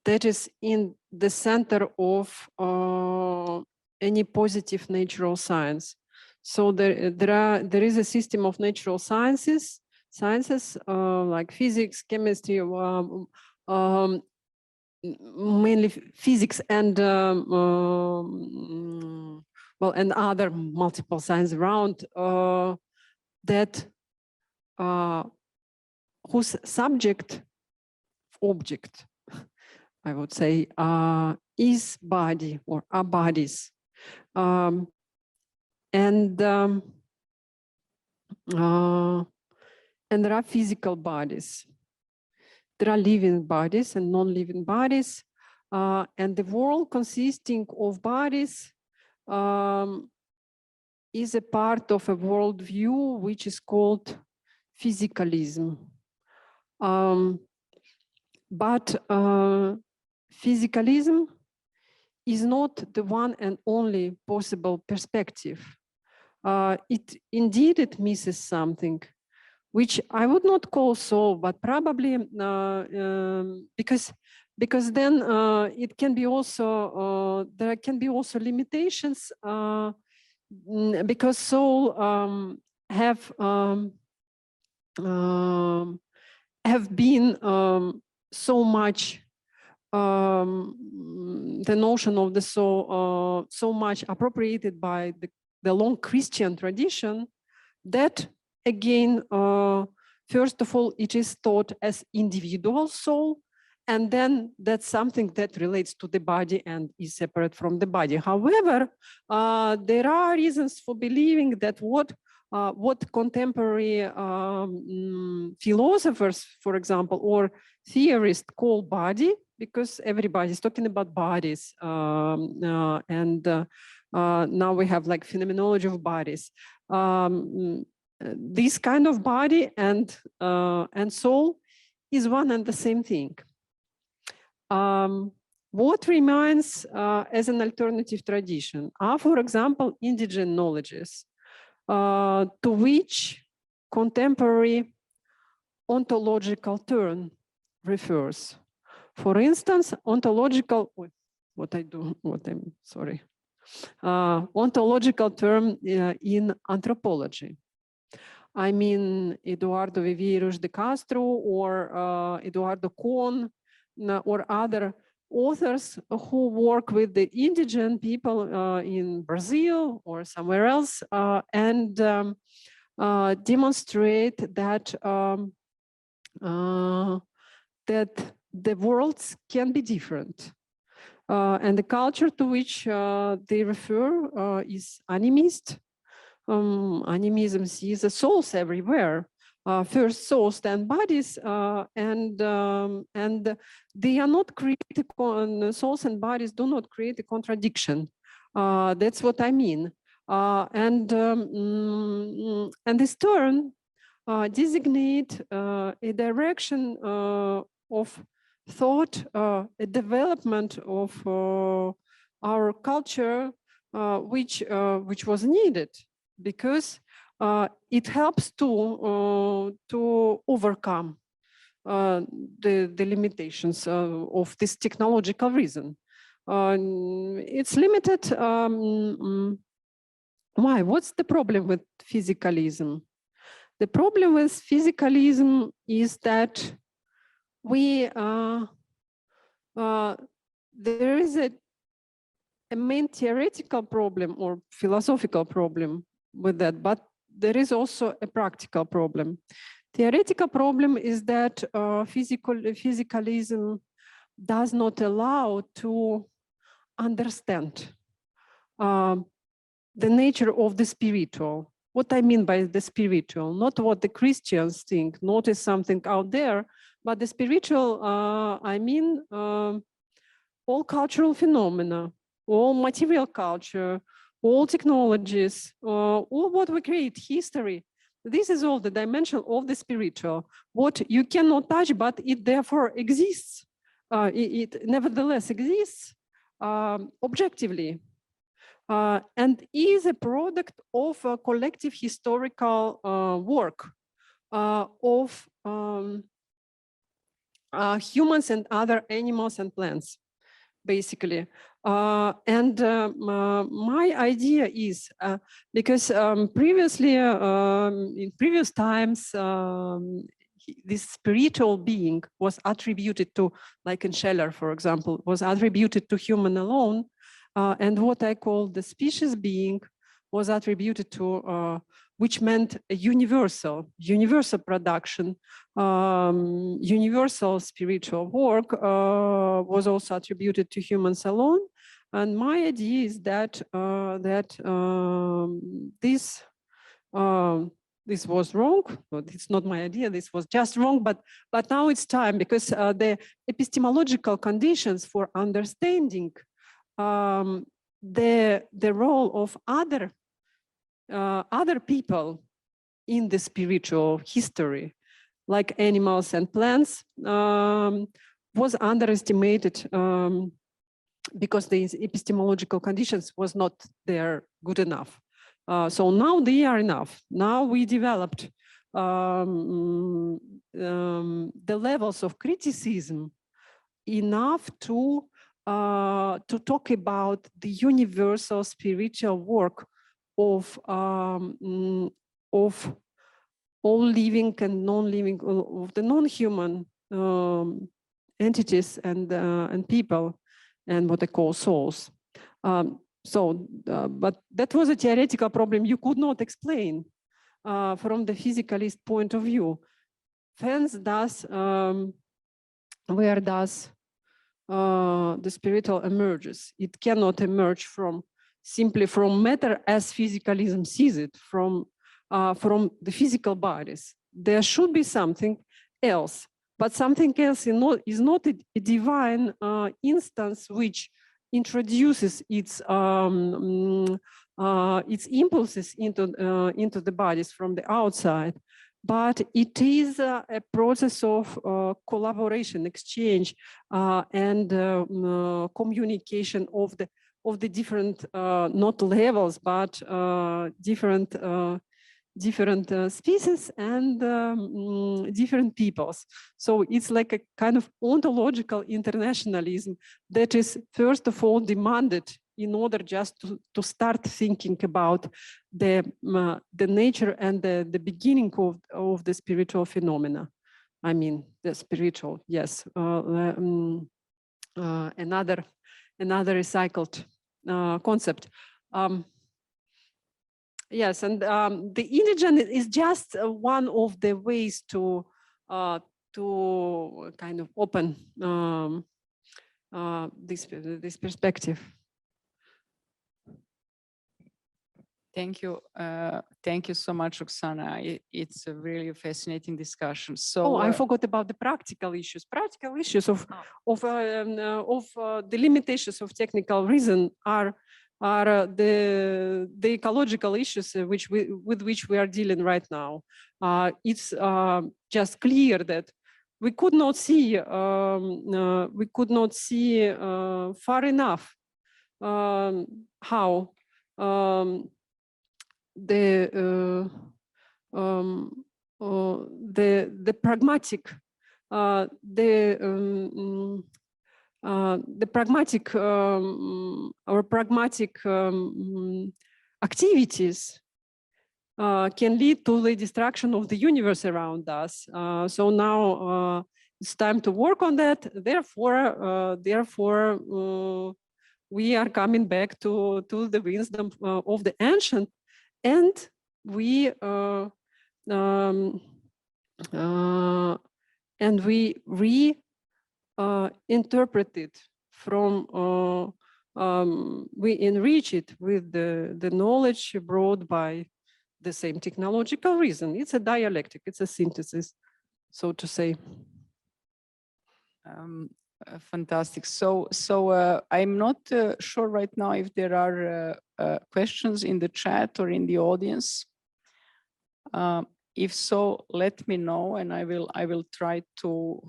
that is in the center of any positive natural science. So there is a system of natural sciences like physics, chemistry, mainly physics, and well, and other multiple science around that whose object, I would say, is body or are bodies. And there are physical bodies. There are living bodies and non-living bodies. And the world consisting of bodies is a part of a worldview which is called physicalism. But physicalism is not the one and only possible perspective. It misses something, which I would not call so, but probably because then it can be also there can be also limitations because soul have been so much the notion of the soul so much appropriated by the long Christian tradition that again first of all it is taught as individual soul, and then that's something that relates to the body and is separate from the body. However, there are reasons for believing that what contemporary philosophers, for example, or theorists call body, because everybody is talking about bodies, and now we have like phenomenology of bodies. This kind of body and soul is one and the same thing. What remains as an alternative tradition are, for example, indigent knowledges, to which contemporary ontological term refers. For instance, ontological ontological term in anthropology. I mean, Eduardo Viveiros de Castro or Eduardo Kohn or other authors who work with the indigent people in Brazil or somewhere else and demonstrate that that the worlds can be different. And the culture to which they refer is animist. Animism sees the souls everywhere. First souls, then bodies, and they are not created. Souls and bodies do not create a contradiction. That's what I mean. And this term designate a direction of thought, a development of our culture, which was needed, because it helps to overcome the limitations of this technological reason. It's limited. Why? What's the problem with physicalism? The problem with physicalism is that there is a main theoretical problem or philosophical problem with that, but there is also a practical problem. Theoretical problem is that physicalism does not allow to understand the nature of the spiritual. What I mean by the spiritual, not what the Christians think, not as something out there, but the spiritual, I mean all cultural phenomena, all material culture, all technologies, all what we create, history. This is all the dimension of the spiritual. What you cannot touch, but it therefore exists. It nevertheless exists objectively. And is a product of a collective historical work of humans and other animals and plants, basically. My idea is, because previously, in previous times, this spiritual being was attributed to, like in Scheller, for example, was attributed to human alone. And what I call the species being was attributed to, which meant a universal production, universal spiritual work was also attributed to humans alone. And my idea is that this was wrong. No, it's not my idea. This was just wrong. But now it's time, because the epistemological conditions for understanding the role of other people in the spiritual history, like animals and plants, was underestimated because these epistemological conditions was not there good enough. So now they are enough. Now we developed the levels of criticism enough to talk about the universal spiritual work of all living and non-living, of the non-human entities and people, and what I call souls. But that was a theoretical problem you could not explain from the physicalist point of view. Hence, where does the spiritual emerges? It cannot emerge simply from matter as physicalism sees it, from the physical bodies. There should be something else, but something else is not a divine instance which introduces its impulses into the bodies from the outside, but it is a process of collaboration, exchange, and communication of the different not levels, but different species and different peoples. So it's like a kind of ontological internationalism that is first of all demanded in order just to start thinking about the nature and the beginning of the spiritual phenomena. I mean, the spiritual, yes. Another recycled concept. Yes, and the indigent is just one of the ways to kind of open this perspective. Thank you. Thank you so much, Oksana. It's a really fascinating discussion. So, oh, I forgot about the practical issues. Practical issues of the limitations of technical reason are the ecological issues with which we are dealing right now. It's just clear that we could not see far enough how the pragmatic activities can lead to the destruction of the universe around us. So now it's time to work on that. Therefore, we are coming back to the wisdom of the ancient, and we interpret it from we enrich it with the knowledge brought by the same technological reason. It's a dialectic, it's a synthesis, so to say. Fantastic. So I'm not sure right now if there are questions in the chat or in the audience. If so, let me know, and I will try to.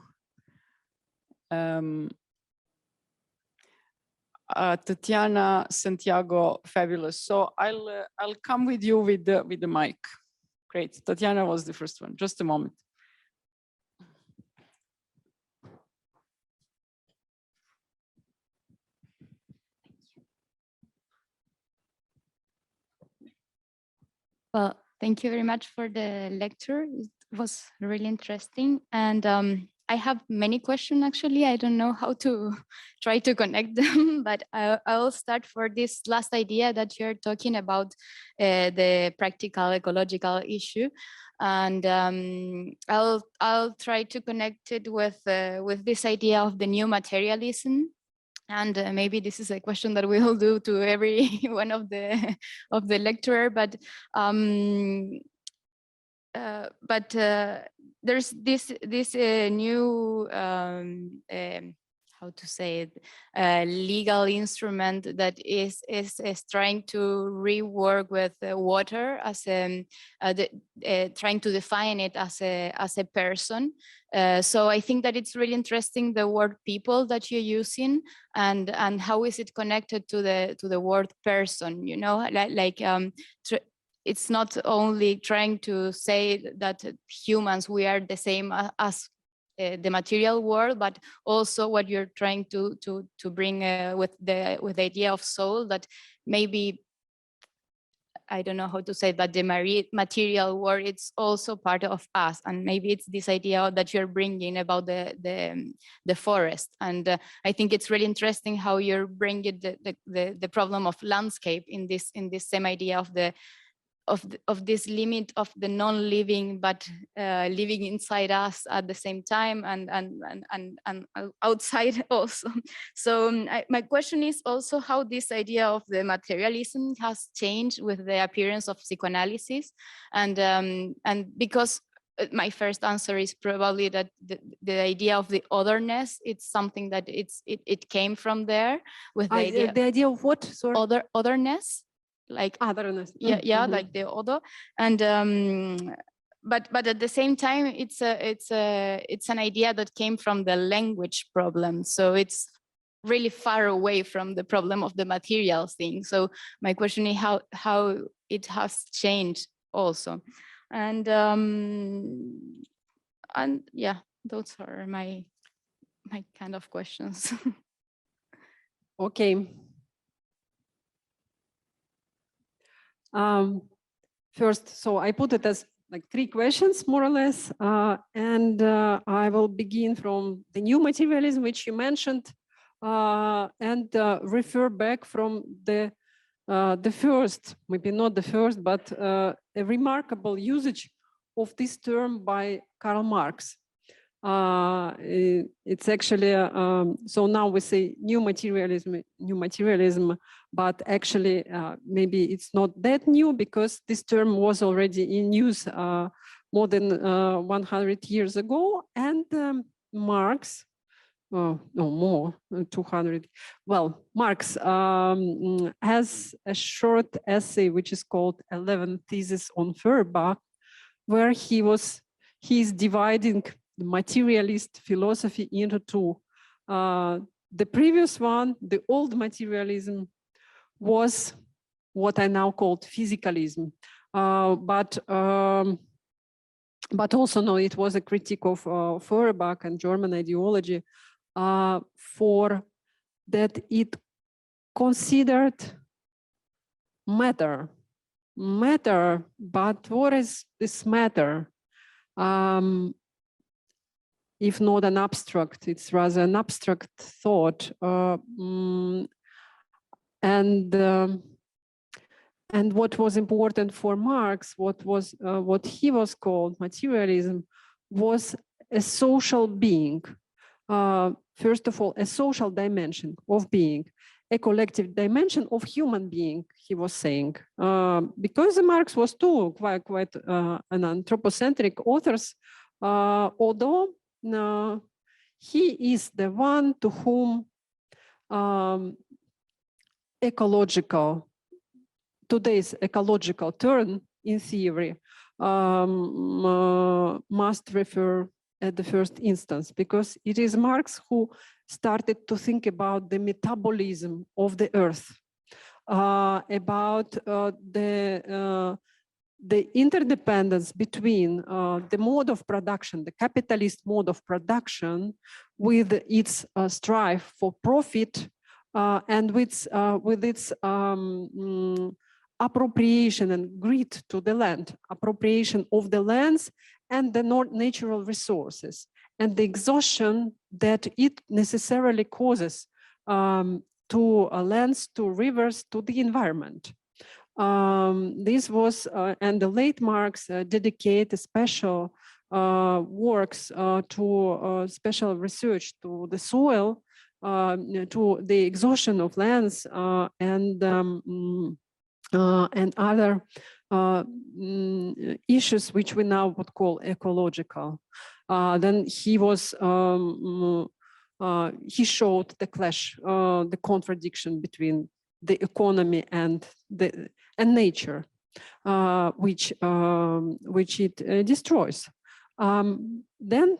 Tatiana, Santiago, fabulous. So I'll come with you with the mic. Great. Tatiana was the first one. Just a moment. Well, thank you very much for the lecture. It was really interesting. And I have many questions, actually. I don't know how to try to connect them, but I'll start for this last idea that you're talking about, the practical ecological issue. And I'll try to connect it with this idea of the new materialism. And maybe this is a question that we'll do to every one of the lecturer, but there's this new how to say it, legal instrument that is trying to rework with water as trying to define it as a person. So I think that it's really interesting, the word people that you're using, and how is it connected to the word person, you know, it's not only trying to say that humans, we are the same as the material world, but also what you're trying to bring with the idea of soul, that maybe I don't know how to say, but the material world, it's also part of us. And maybe it's this idea that you're bringing about the forest. And I think it's really interesting how you're bringing the problem of landscape in this same idea of this limit of the non-living, but living inside us at the same time, and outside also. So my question is also how this idea of the materialism has changed with the appearance of psychoanalysis, and because my first answer is probably that the idea of the otherness, it's something that it came from there with the idea of what? Sorry. Otherness. Like otherness. Yeah, like the other, and but at the same time, it's an idea that came from the language problem, so it's really far away from the problem of the material thing. So my question is how it has changed also, and yeah, those are my kind of questions. Okay. First, so I put it as like 3 questions, more or less, and I will begin from the new materialism, which you mentioned, and refer back from the first, maybe not the first, but a remarkable usage of this term by Karl Marx. It's actually, so now we say new materialism, but actually maybe it's not that new, because this term was already in use more than 100 years ago. And Marx, no more, 200. Well, Marx has a short essay which is called 11 Theses on Feuerbach, where he's dividing the materialist philosophy into 2. The previous one, the old materialism, was what I now called physicalism, but also no, it was a critique of Feuerbach and German ideology, for that it considered matter, but what is this matter? If not an abstract, it's rather an abstract thought. And what was important for Marx, what he was called materialism, was a social being. First of all, a social dimension of being, a collective dimension of human being, he was saying. Because Marx was too quite an anthropocentric author, although he is the one to whom today's ecological turn in theory must refer at the first instance, because it is Marx who started to think about the metabolism of the earth, about the interdependence between the mode of production, the capitalist mode of production, with its strive for profit, and with its appropriation and greed to the land, appropriation of the lands and the natural resources, and the exhaustion that it necessarily causes to lands, to rivers, to the environment. This was, and the late Marx dedicated special works to special research to the soil, to the exhaustion of lands, and other issues which we now would call ecological. Then he was he showed the clash, the contradiction between the economy and nature, which it destroys. Then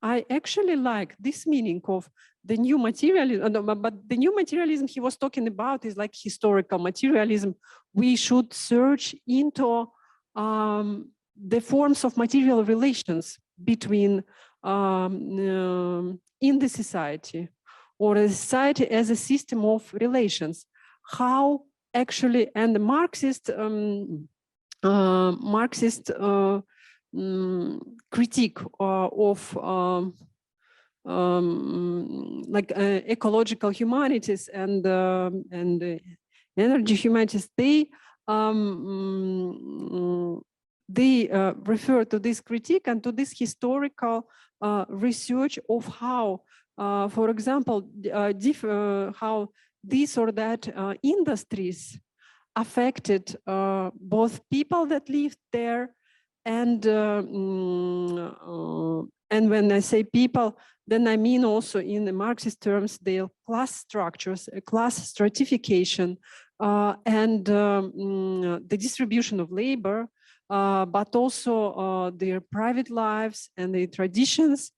I actually like this meaning of the new materialism, but the new materialism he was talking about is like historical materialism. We should search into the forms of material relations between in the society, or a society as a system of relations. How actually, and the Marxist critique of like ecological humanities and energy humanities, they refer to this critique and to this historical research of how, for example, how this or that industries affected both people that lived there and when I say people, then I mean also in the Marxist terms, their class structures, class stratification, and the distribution of labor, but also their private lives and their traditions,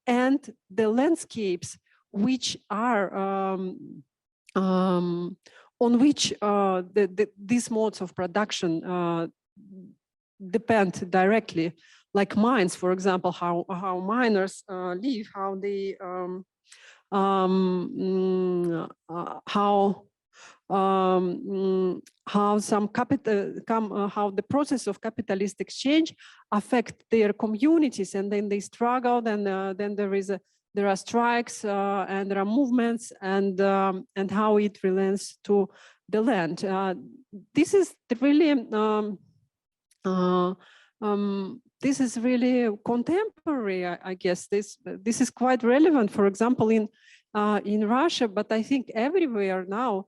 and the landscapes which are on which these modes of production depend directly, like mines, for example, how miners live, how they how some capital how the process of capitalist exchange affect their communities, and then they struggle, and then there are strikes and there are movements, and how it relates to the land. This is really this is really contemporary, I guess. This is quite relevant, for example, in Russia, but I think everywhere now,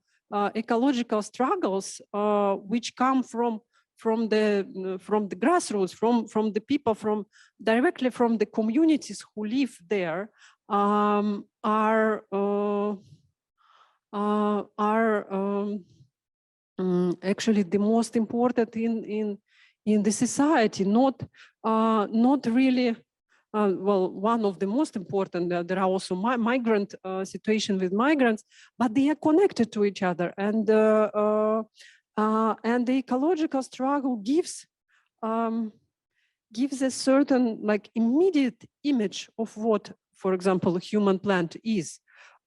ecological struggles which come from the grassroots, from the people, directly from the communities who live there, are actually the most important in the society, not really, well, one of the most important. There are also migrant situation with migrants, but they are connected to each other, and the ecological struggle gives a certain like immediate image of what, for example, a human plant is.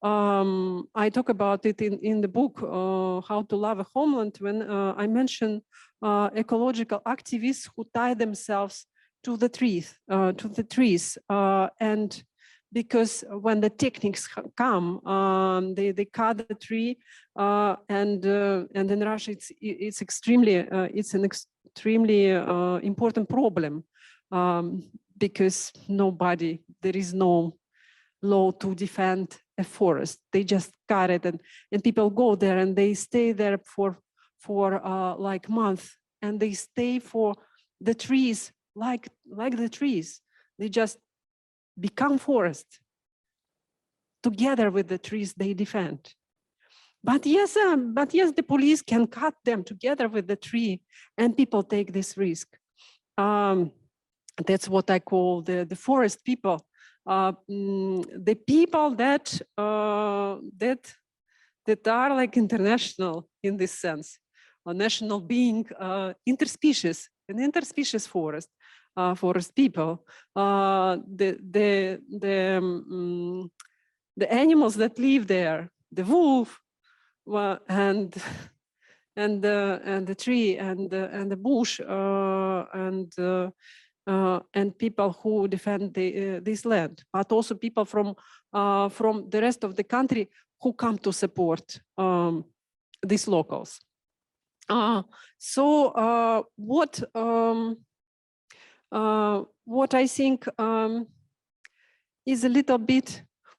I talk about it in the book, How to Love a Homeland, when I mention ecological activists who tie themselves to the trees, and because when the techniques come, they cut the tree, and in Russia it's an extremely important problem, because there is no law to defend a forest. They just cut it, and people go there and they stay there for like months, and they stay for the trees like the trees. They just become forest together with the trees they defend. But yes, the police can cut them together with the tree, and people take this risk. That's what I call the forest people. The people that are like international in this sense, a national being, interspecies, an interspecies forest people, the animals that live there, the wolf, and the tree, and the bush, and people who defend this land, but also people from the rest of the country who come to support these locals. So what I think is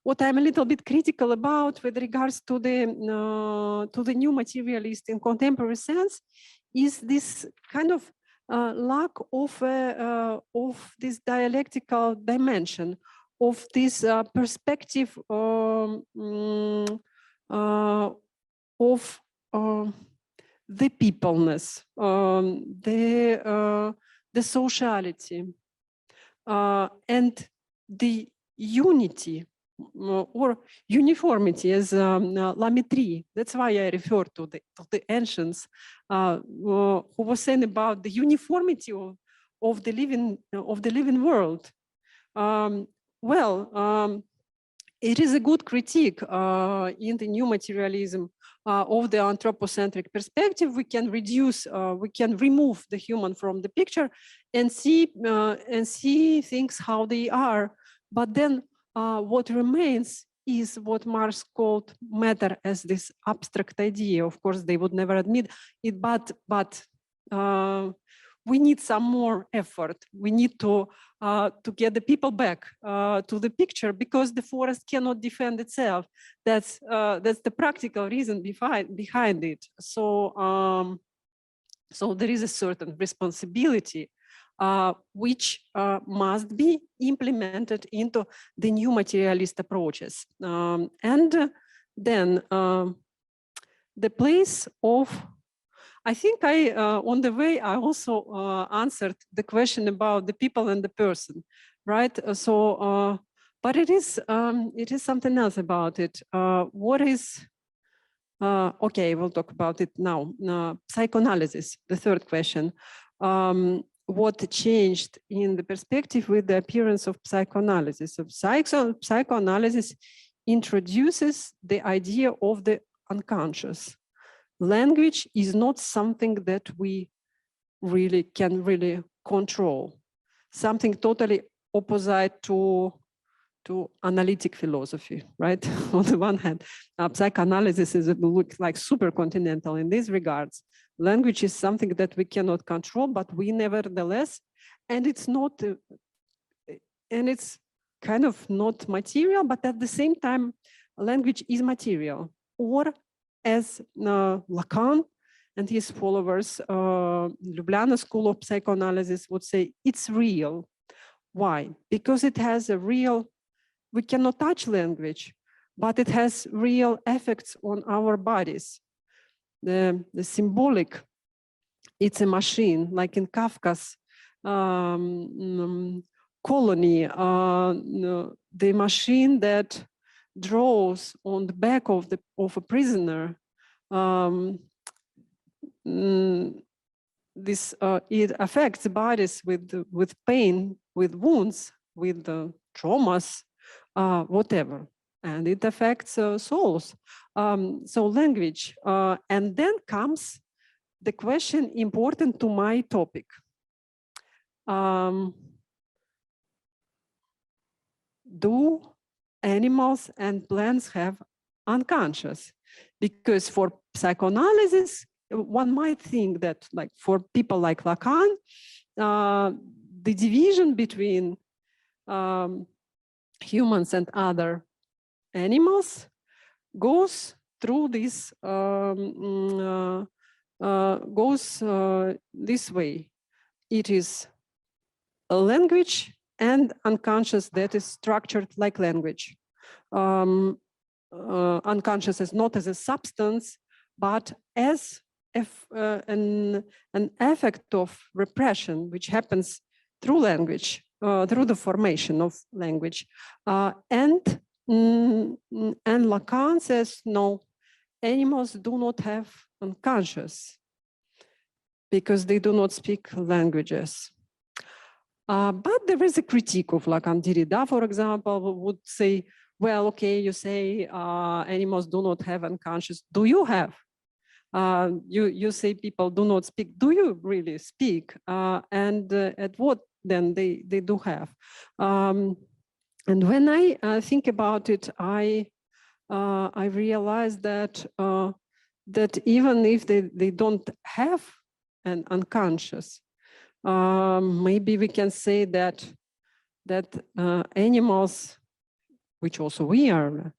what I'm a little bit critical about with regards to the new materialist in contemporary sense is this kind of lack of this dialectical dimension, of this perspective of the peopleness, the sociality, and the unity or uniformity as Lametrie. That's why I refer to the ancients who was saying about the uniformity of the living world. it is a good critique in the new materialism of the anthropocentric perspective. We can we can remove the human from the picture and see things how they are. But then what remains is what Marx called matter as this abstract idea. Of course, they would never admit it, but we need some more effort. We need to get the people back to the picture, because the forest cannot defend itself. That's the practical reason behind it. So so there is a certain responsibility which must be implemented into the new materialist approaches. And then the place of, I think on the way, I also answered the question about the people and the person, right? But it is something else about it. What is, okay, we'll talk about it now. Psychoanalysis, the third question. What changed in the perspective with the appearance of psychoanalysis? So psychoanalysis introduces the idea of the unconscious. Language is not something that we can really control. Something totally opposite to analytic philosophy, right? On the one hand, psychoanalysis looks like supercontinental in these regards. Language is something that we cannot control, but we nevertheless, and it's not, and it's kind of not material, but at the same time, language is material. Or as Lacan and his followers, Ljubljana School of Psychoanalysis would say, it's real. Why? Because it has a real, we cannot touch language, but it has real effects on our bodies. The symbolic, it's a machine, like in Kafka's Colony, the machine that draws on the back of a prisoner. It affects bodies with pain, with wounds, with traumas, whatever, and it affects souls. So language, and then comes the question important to my topic. Do animals and plants have unconscious? Because for psychoanalysis, one might think that, like for people like Lacan, the division between humans and other animals goes through this, this way. It is a language and unconscious that is structured like language. Unconscious is not as a substance, but as an effect of repression, which happens through language, through the formation of language. And Lacan says, no, animals do not have unconscious because they do not speak languages. But there is a critique of Lacan. Derrida, for example, would say, well, okay, you say animals do not have unconscious. Do you have? You say people do not speak. Do you really speak? And at what then they do have? And when I think about it, I realize that that even if they don't have an unconscious, maybe we can say that animals, which also we are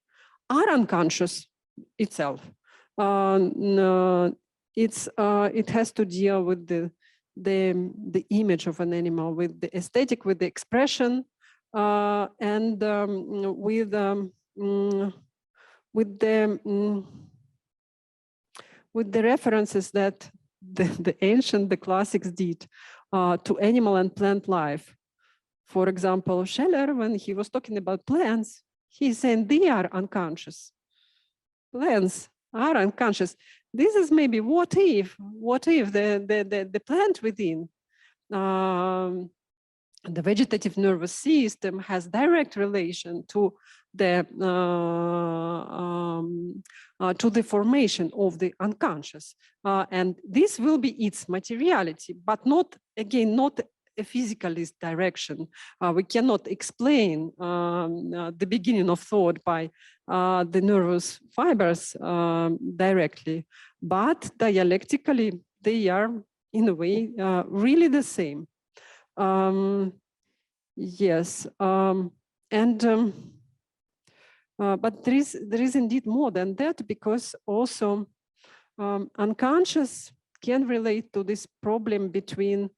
unconscious itself. It has to deal with the image of an animal, with the aesthetic, with the expression, and with the references that the classics did to animal and plant life. For example, Scheller, when he was talking about plants, he's saying they are unconscious. Plants are unconscious. This is maybe what if the plant within the vegetative nervous system has direct relation to the formation of the unconscious, and this will be its materiality, but not, again, not a physicalist direction. We cannot explain the beginning of thought by the nervous fibers directly, but dialectically they are in a way really the same. Yes, but there is indeed more than that, because also unconscious can relate to this problem between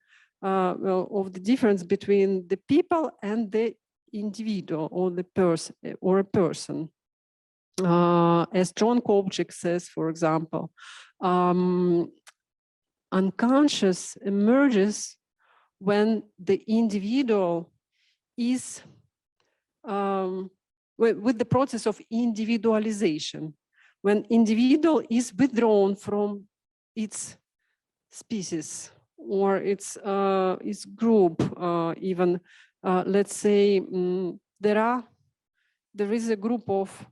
well, of the difference between the people and the individual, or the person, or a person. As John Kopchik says, for example, unconscious emerges when the individual is with the process of individualization, when individual is withdrawn from its species or its group, even. Let's say there is a group of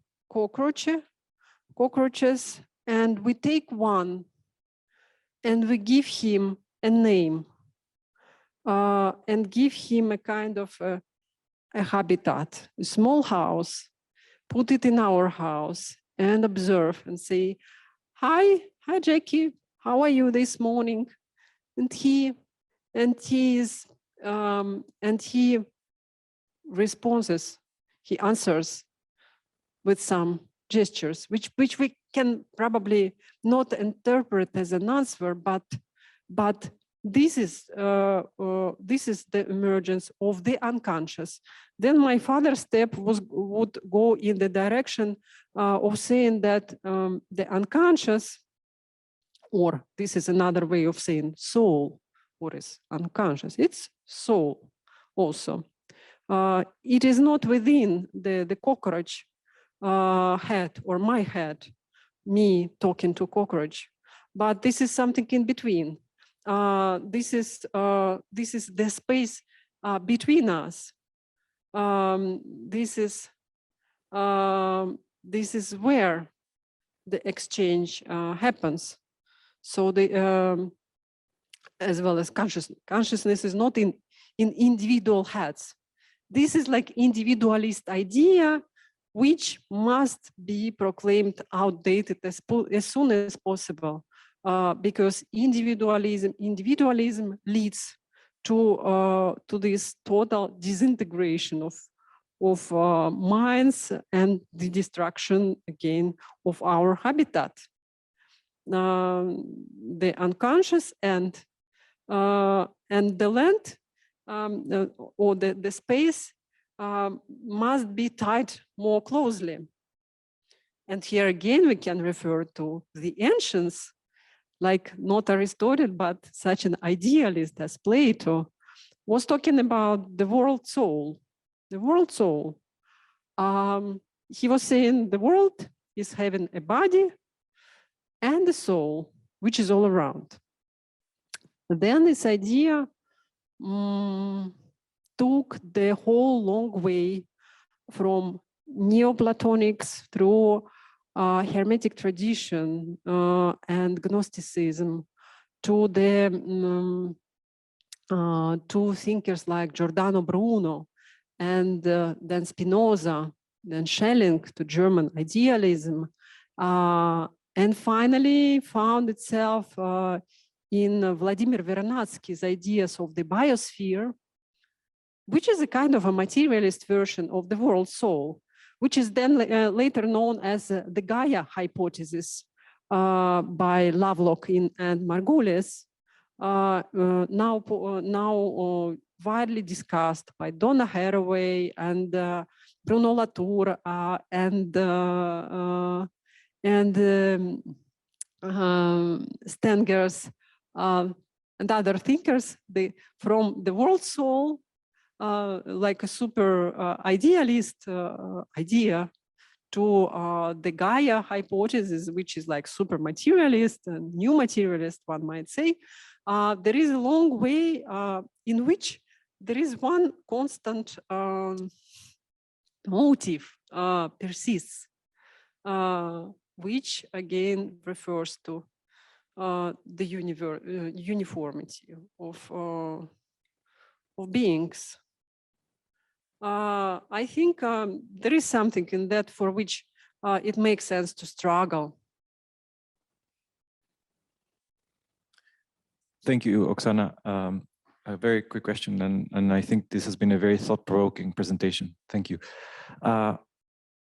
cockroaches, and we take one and we give him a name, and give him a kind of a habitat, a small house, put it in our house and observe and say, hi Jackie, how are you this morning? And he responds, he answers with some gestures, which we can probably not interpret as an answer, but this is the emergence of the unconscious. Then my further step would go in the direction of saying that the unconscious, or this is another way of saying soul, or is unconscious, it's soul also. It is not within the cockroach head or my head, me talking to cockroach, but this is something in between. This is the space between us. This is where the exchange happens. So the as well as consciousness is not in individual heads. This is like individualist idea, which must be proclaimed outdated as soon as possible, because individualism leads to this total disintegration of minds and the destruction again of our habitat. The unconscious and the land or the space must be tied more closely. And here again, we can refer to the ancients, like not Aristotle, but such an idealist as Plato was talking about the world soul. The world soul. He was saying the world is having a body and a soul, which is all around. Then this idea took the whole long way from Neoplatonics through Hermetic tradition and Gnosticism to the to thinkers like Giordano Bruno and then Spinoza, then Schelling to German idealism, and finally found itself in Vladimir Vernadsky's ideas of the biosphere, which is a kind of a materialist version of the world soul, which is then later known as the Gaia hypothesis by Lovelock and Margulis, now widely discussed by Donna Haraway and Bruno Latour and Stengers and other thinkers. From the world soul, like a super idealist idea, to the Gaia hypothesis, which is like super materialist and new materialist, one might say. There is a long way in which there is one constant motive, persists, which again refers to the uniformity of beings. I think there is something in that for which it makes sense to struggle. Thank you, Oksana. A very quick question, and I think this has been a very thought-provoking presentation. Thank you.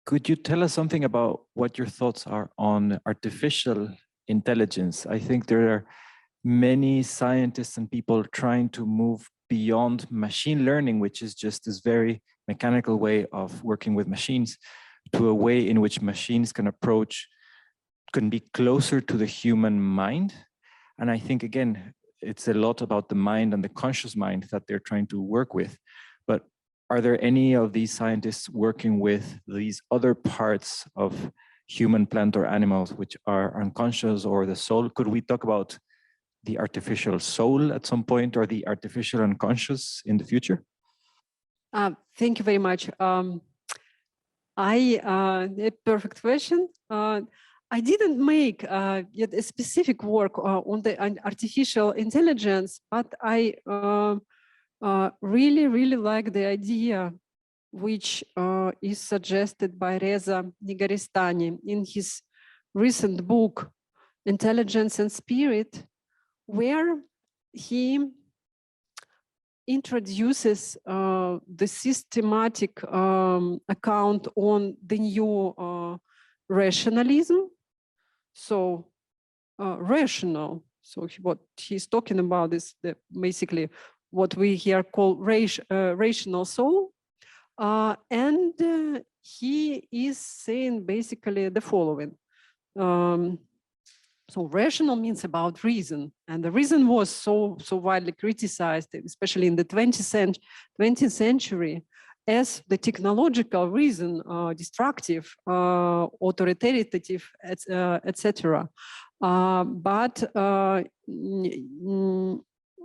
Could you tell us something about what your thoughts are on artificial intelligence? I think there are many scientists and people trying to move beyond machine learning, which is just this very mechanical way of working with machines, to a way in which machines can be closer to the human mind. And I think, again, it's a lot about the mind and the conscious mind that they're trying to work with. But are there any of these scientists working with these other parts of human, plant, or animals which are unconscious, or the soul? Could we talk about the artificial soul at some point, or the artificial unconscious in the future? Thank you very much. A perfect question. I didn't make yet a specific work on the artificial intelligence, but I really like the idea which is suggested by Reza Nigaristani in his recent book, Intelligence and Spirit, where he introduces the systematic account on the new rationalism. So rational. So what he's talking about is basically what we here call rational soul. And he is saying basically the following. So rational means about reason, and the reason was so widely criticized, especially in the 20th century, as the technological reason, destructive, authoritative, etc. But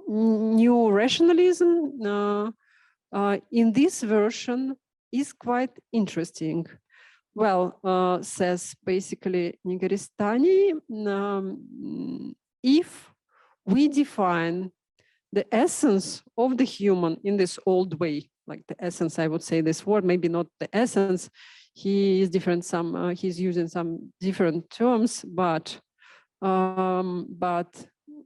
new rationalism in this version is quite interesting. Well, says basically Nigaristani, if we define the essence of the human in this old way, like the essence, I would say this word, maybe not the essence, he is different, he's using some different terms, but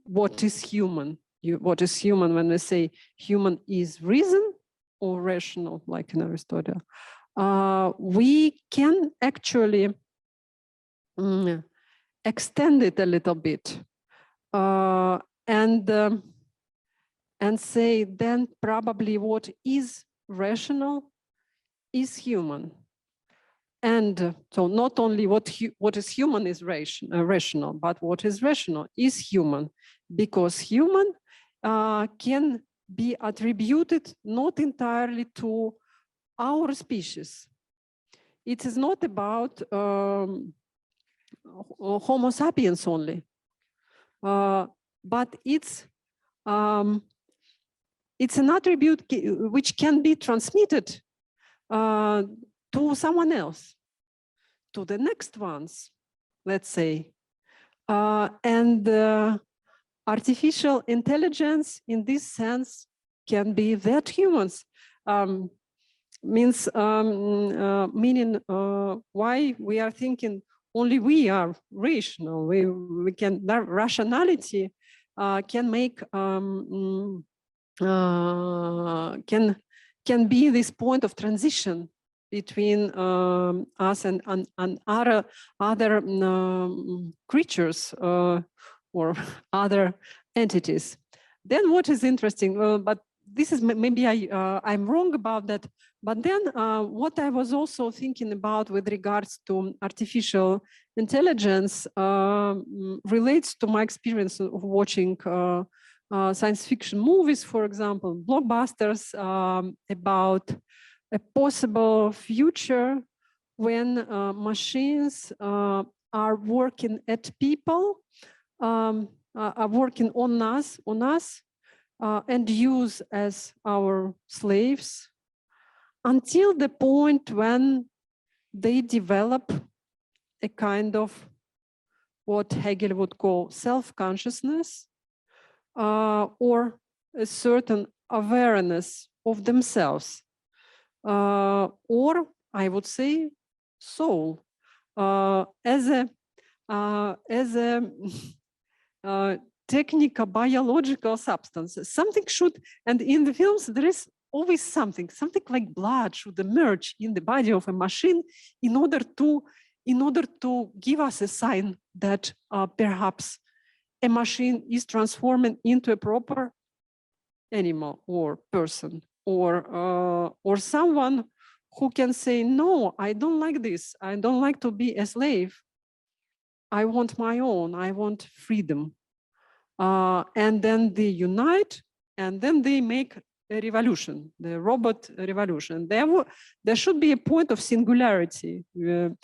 what is human? What is human when we say human is reason or rational, like in Aristotle? We can actually extend it a little bit and say then probably what is rational is human. And so not only what is human is rational, but what is rational is human, because human can be attributed not entirely to our species. It is not about Homo sapiens only, but it's an attribute which can be transmitted to someone else, to the next ones, let's say. And artificial intelligence in this sense can be that humans. Means meaning why we are thinking only we are rational. We can, that rationality can make can be this point of transition between us and other creatures or other entities. Then what is interesting, but this is maybe I'm wrong about that, but then what I was also thinking about with regards to artificial intelligence relates to my experience of watching science fiction movies, for example, blockbusters about a possible future when machines are working at people, are working on us, and use as our slaves until the point when they develop a kind of what Hegel would call self-consciousness, or a certain awareness of themselves, or I would say soul, as a technical biological substance. Something should, and in the films there is always something like blood should emerge in the body of a machine in order to give us a sign that perhaps a machine is transforming into a proper animal or person, or someone who can say, no, I don't like this. I don't like to be a slave. I want my own. I want freedom. And then they unite, and then they make a revolution, the robot revolution. There should be a point of singularity when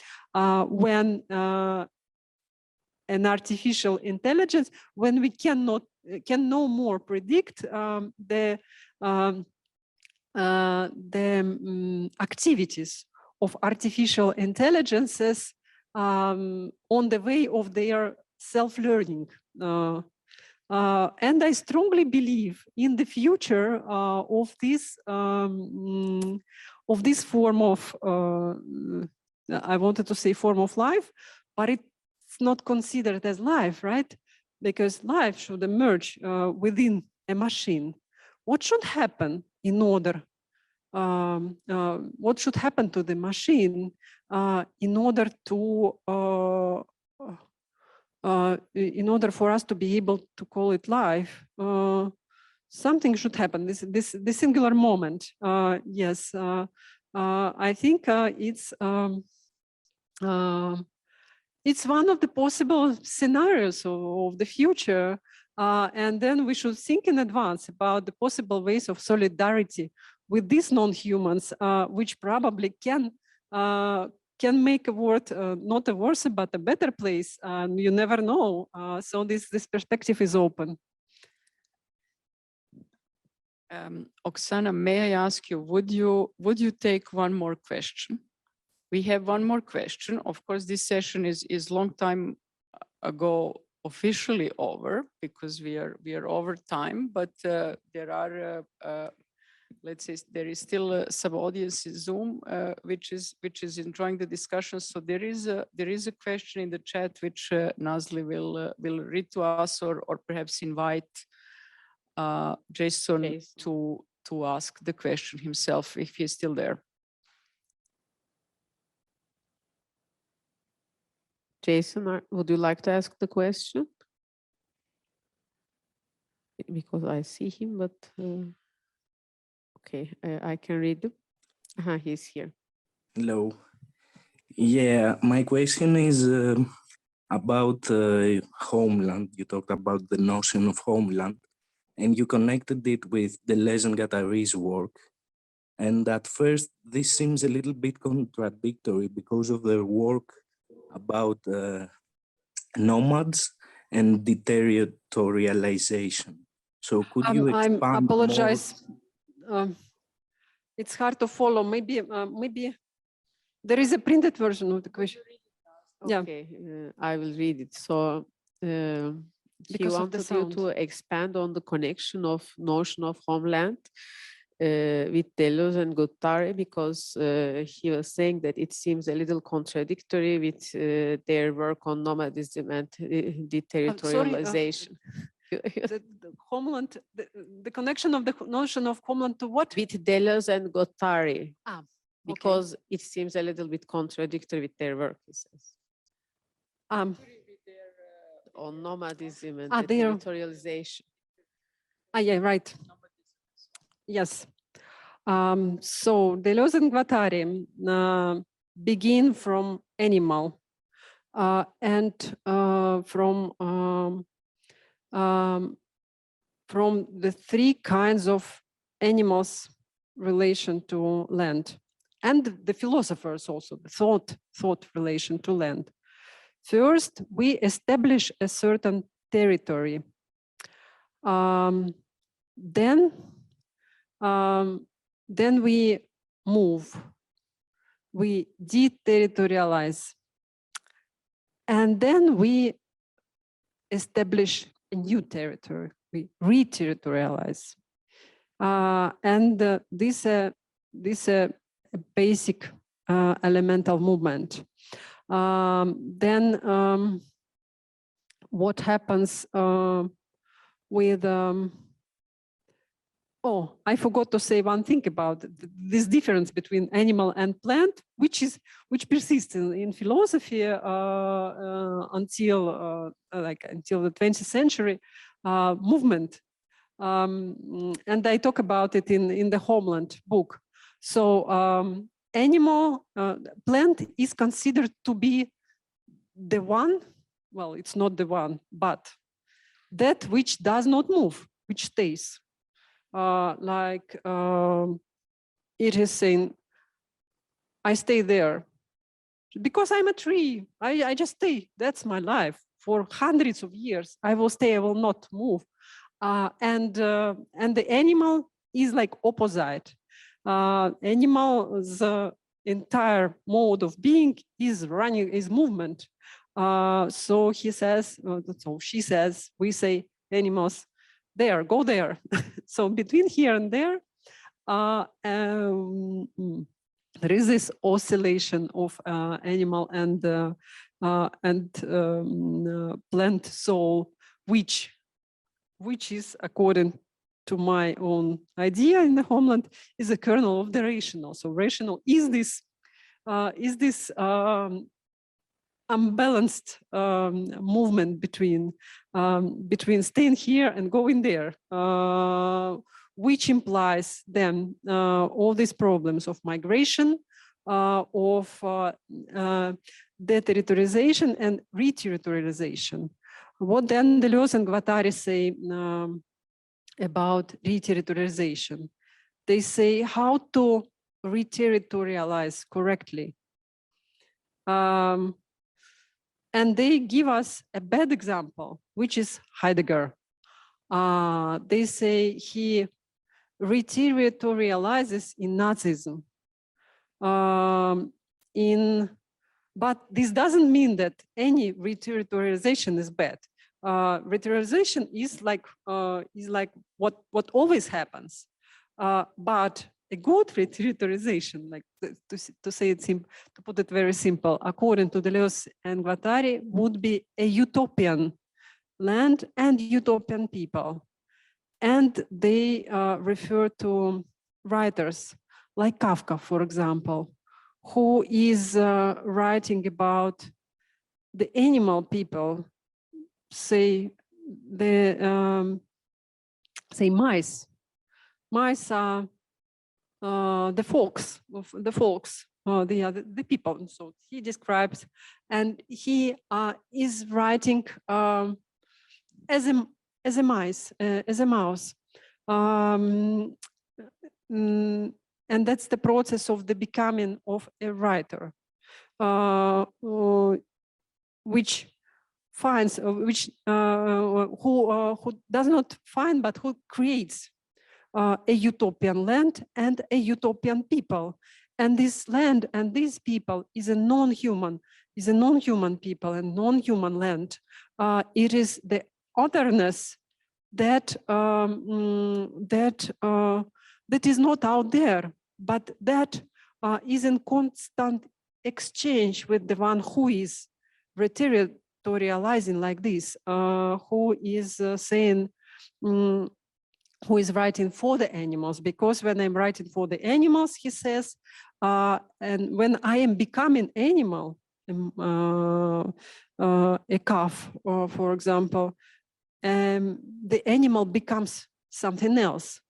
an artificial intelligence, when we can no more predict the activities of artificial intelligences on the way of their self-learning. And I strongly believe in the future of this form of, I wanted to say form of life, but it's not considered as life, right? Because life should emerge within a machine. What should happen in order? What should happen to the machine in order to in order for us to be able to call it life? Something should happen. This singular moment. Yes, I think it's one of the possible scenarios of the future. And then we should think in advance about the possible ways of solidarity with these non-humans, which probably can make a world not a worse but a better place. You never know. So this perspective is open. Oksana, may I ask you, would you take one more question? We have one more question. Of course, this session is long time ago officially over because we are over time, but there are let's say there is still some audience in Zoom which is enjoying the discussion. So there is a question in the chat which Nazli will read to us, or perhaps invite Jason to ask the question himself if he's still there. Jason, would you like to ask the question? Because I see him, but okay, I can read it. He's here. Hello. Yeah, my question is about homeland. You talked about the notion of homeland, and you connected it with Deleuze and Guattari's work. And at first, this seems a little bit contradictory because of their work about nomads and deterritorialization. So could you expand I apologize. It's hard to follow. Maybe there is a printed version of the question. Okay, I will read it. So he wanted you to expand on the connection of notion of homeland with Deleuze and Guattari, because he was saying that it seems a little contradictory with their work on nomadism and deterritorialization. The homeland, the connection of the notion of homeland to what? With Deleuze and Guattari, because okay. it seems a little bit contradictory with their work, he says. On nomadism and deterritorialization. Yeah, right. Yes. So Deleuze and Guattari begin from animal and from the three kinds of animals' relation to land, and the philosophers also, the thought relation to land. First, we establish a certain territory. then we move, we deterritorialize, and then we establish a new territory, we re-territorialize. This a basic elemental movement. Then what happens with oh, I forgot to say one thing about this difference between animal and plant, which persists in philosophy until the 20th century movement. And I talk about it in the Homeland book. So plant is considered to be the one, well, it's not the one, but that which does not move, which stays. It is saying, I stay there because I'm a tree. I just stay. That's my life. For hundreds of years, I will stay. I will not move. And the animal is like opposite. Animal's entire mode of being is running, is movement. So he says, so she says, we say animals, there, go there. So between here and there, there is this oscillation of animal and plant soul, which is, according to my own idea in the Homeland, is a kernel of the rational. So rational is this unbalanced movement between staying here and going there, which implies then all these problems of migration, of deterritorialization and re-territorialization. What then Deleuze and Guattari say about re-territorialization? They say how to re-territorialize correctly. And they give us a bad example, which is Heidegger. They say he re-territorializes in Nazism. But this doesn't mean that any re-territorialization is bad. Re-territorialization is like what always happens. But a good re-territorialization, like to say it simple, to put it very simple, according to Deleuze and Guattari, would be a utopian land and utopian people. And they refer to writers like Kafka, for example, who is writing about the animal people, say mice. Mice are the folks, the people. So he describes, and he is writing as a mouse. And that's the process of the becoming of a writer, which finds, who does not find, but who creates a utopian land and a utopian people. And this land and these people is a non-human people and non-human land. It is the otherness that that is not out there, but that is in constant exchange with the one who is re-territorializing like this, who is saying, who is writing for the animals. Because when I'm writing for the animals, he says, and when I am becoming animal, a calf, for example, the animal becomes something else.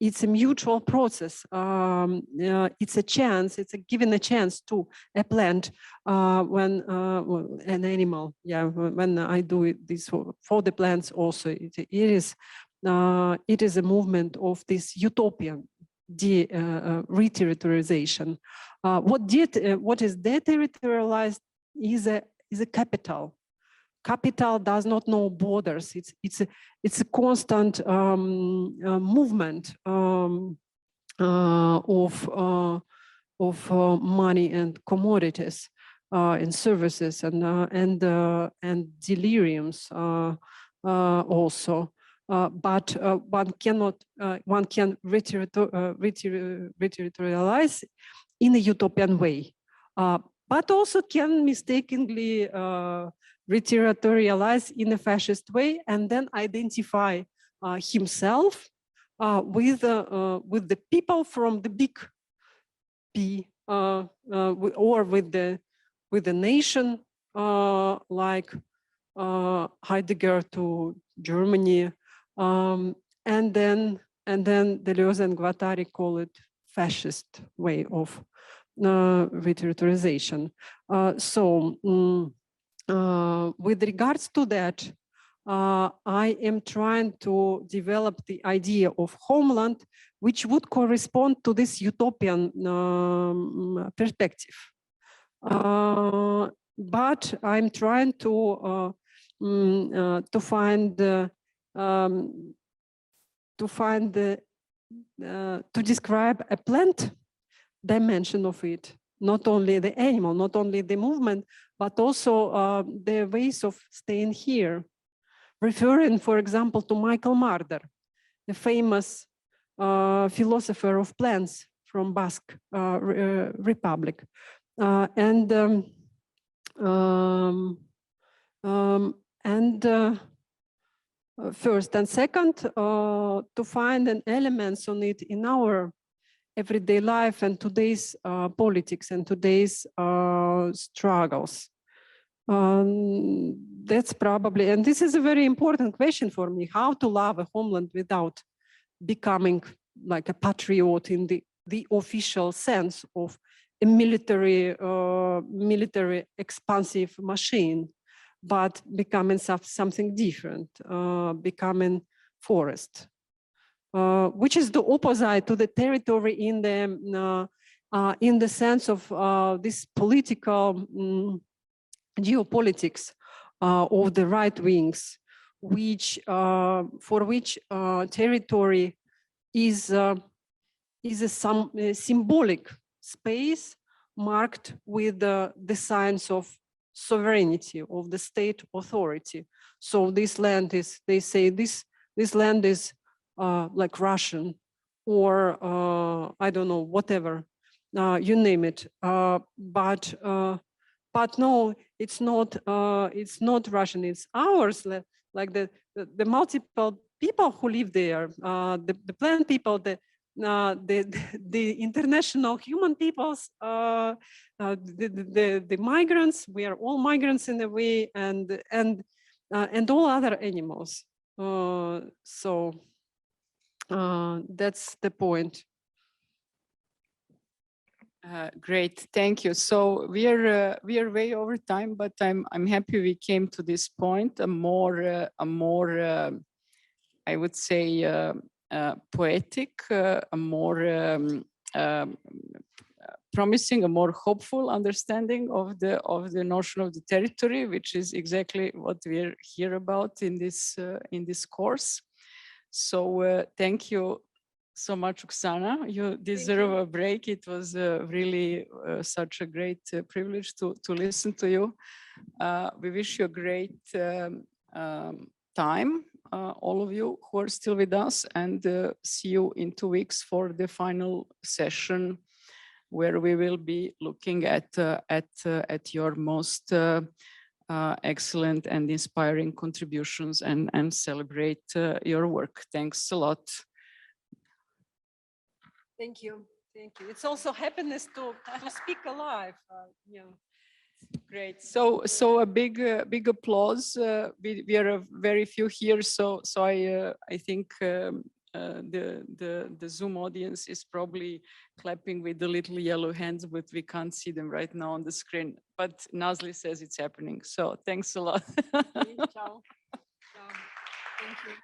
It's a mutual process. It's a chance. It's giving a chance to a plant when an animal. Yeah, when I do this for the plants, also it is a movement of this utopian re-territorialization. What is deterritorialized is a capital. capital does not know borders. It's a constant movement of money and commodities and services and deliriums also. But one can reterritorialize in a utopian way, but also can mistakenly reterritorialize in a fascist way, and then identify himself with the people from the big P, or with the nation, like Heidegger to Germany, and then Deleuze and Guattari call it fascist way of reterritorialization. With regards to that, I am trying to develop the idea of homeland, which would correspond to this utopian perspective. But I'm trying to describe a plant dimension of it, not only the animal, not only the movement, but also the ways of staying here. Referring, for example, to Michael Marder, the famous philosopher of plants from Basque Republic. First and second, to find an elements on it in our everyday life and today's politics and today's struggles. That's probably, and this is a very important question for me, how to love a homeland without becoming like a patriot in the official sense of a military expansive machine, but becoming something different, becoming forest, which is the opposite to the territory in the sense of this political geopolitics of the right wings, which for which territory is a symbolic space marked with the signs of sovereignty of the state authority. So this land is, they say this land is like Russian, or I don't know, whatever, you name it. But no, it's not Russian. It's ours. Like the multiple people who live there, the plant people, the international human peoples, the migrants. We are all migrants in a way, and all other animals. So that's the point. Great, thank you. So we are way over time, but I'm happy we came to this point. A more I would say poetic, a more promising, a more hopeful understanding of the notion of the territory, which is exactly what we're here about in this course. So thank you so much, Oksana. You deserve a break. It was really such a great privilege to listen to you. We wish you a great time, all of you who are still with us, and see you in 2 weeks for the final session, where we will be looking at your most excellent and inspiring contributions and celebrate your work. Thanks a lot. Thank you. Thank you. It's also happiness to speak alive. Yeah. Great. So a big applause. We are very few here, so I think the Zoom audience is probably clapping with the little yellow hands, but we can't see them right now on the screen. But Nazli says it's happening. So thanks a lot. Ciao. Ciao. Thank you.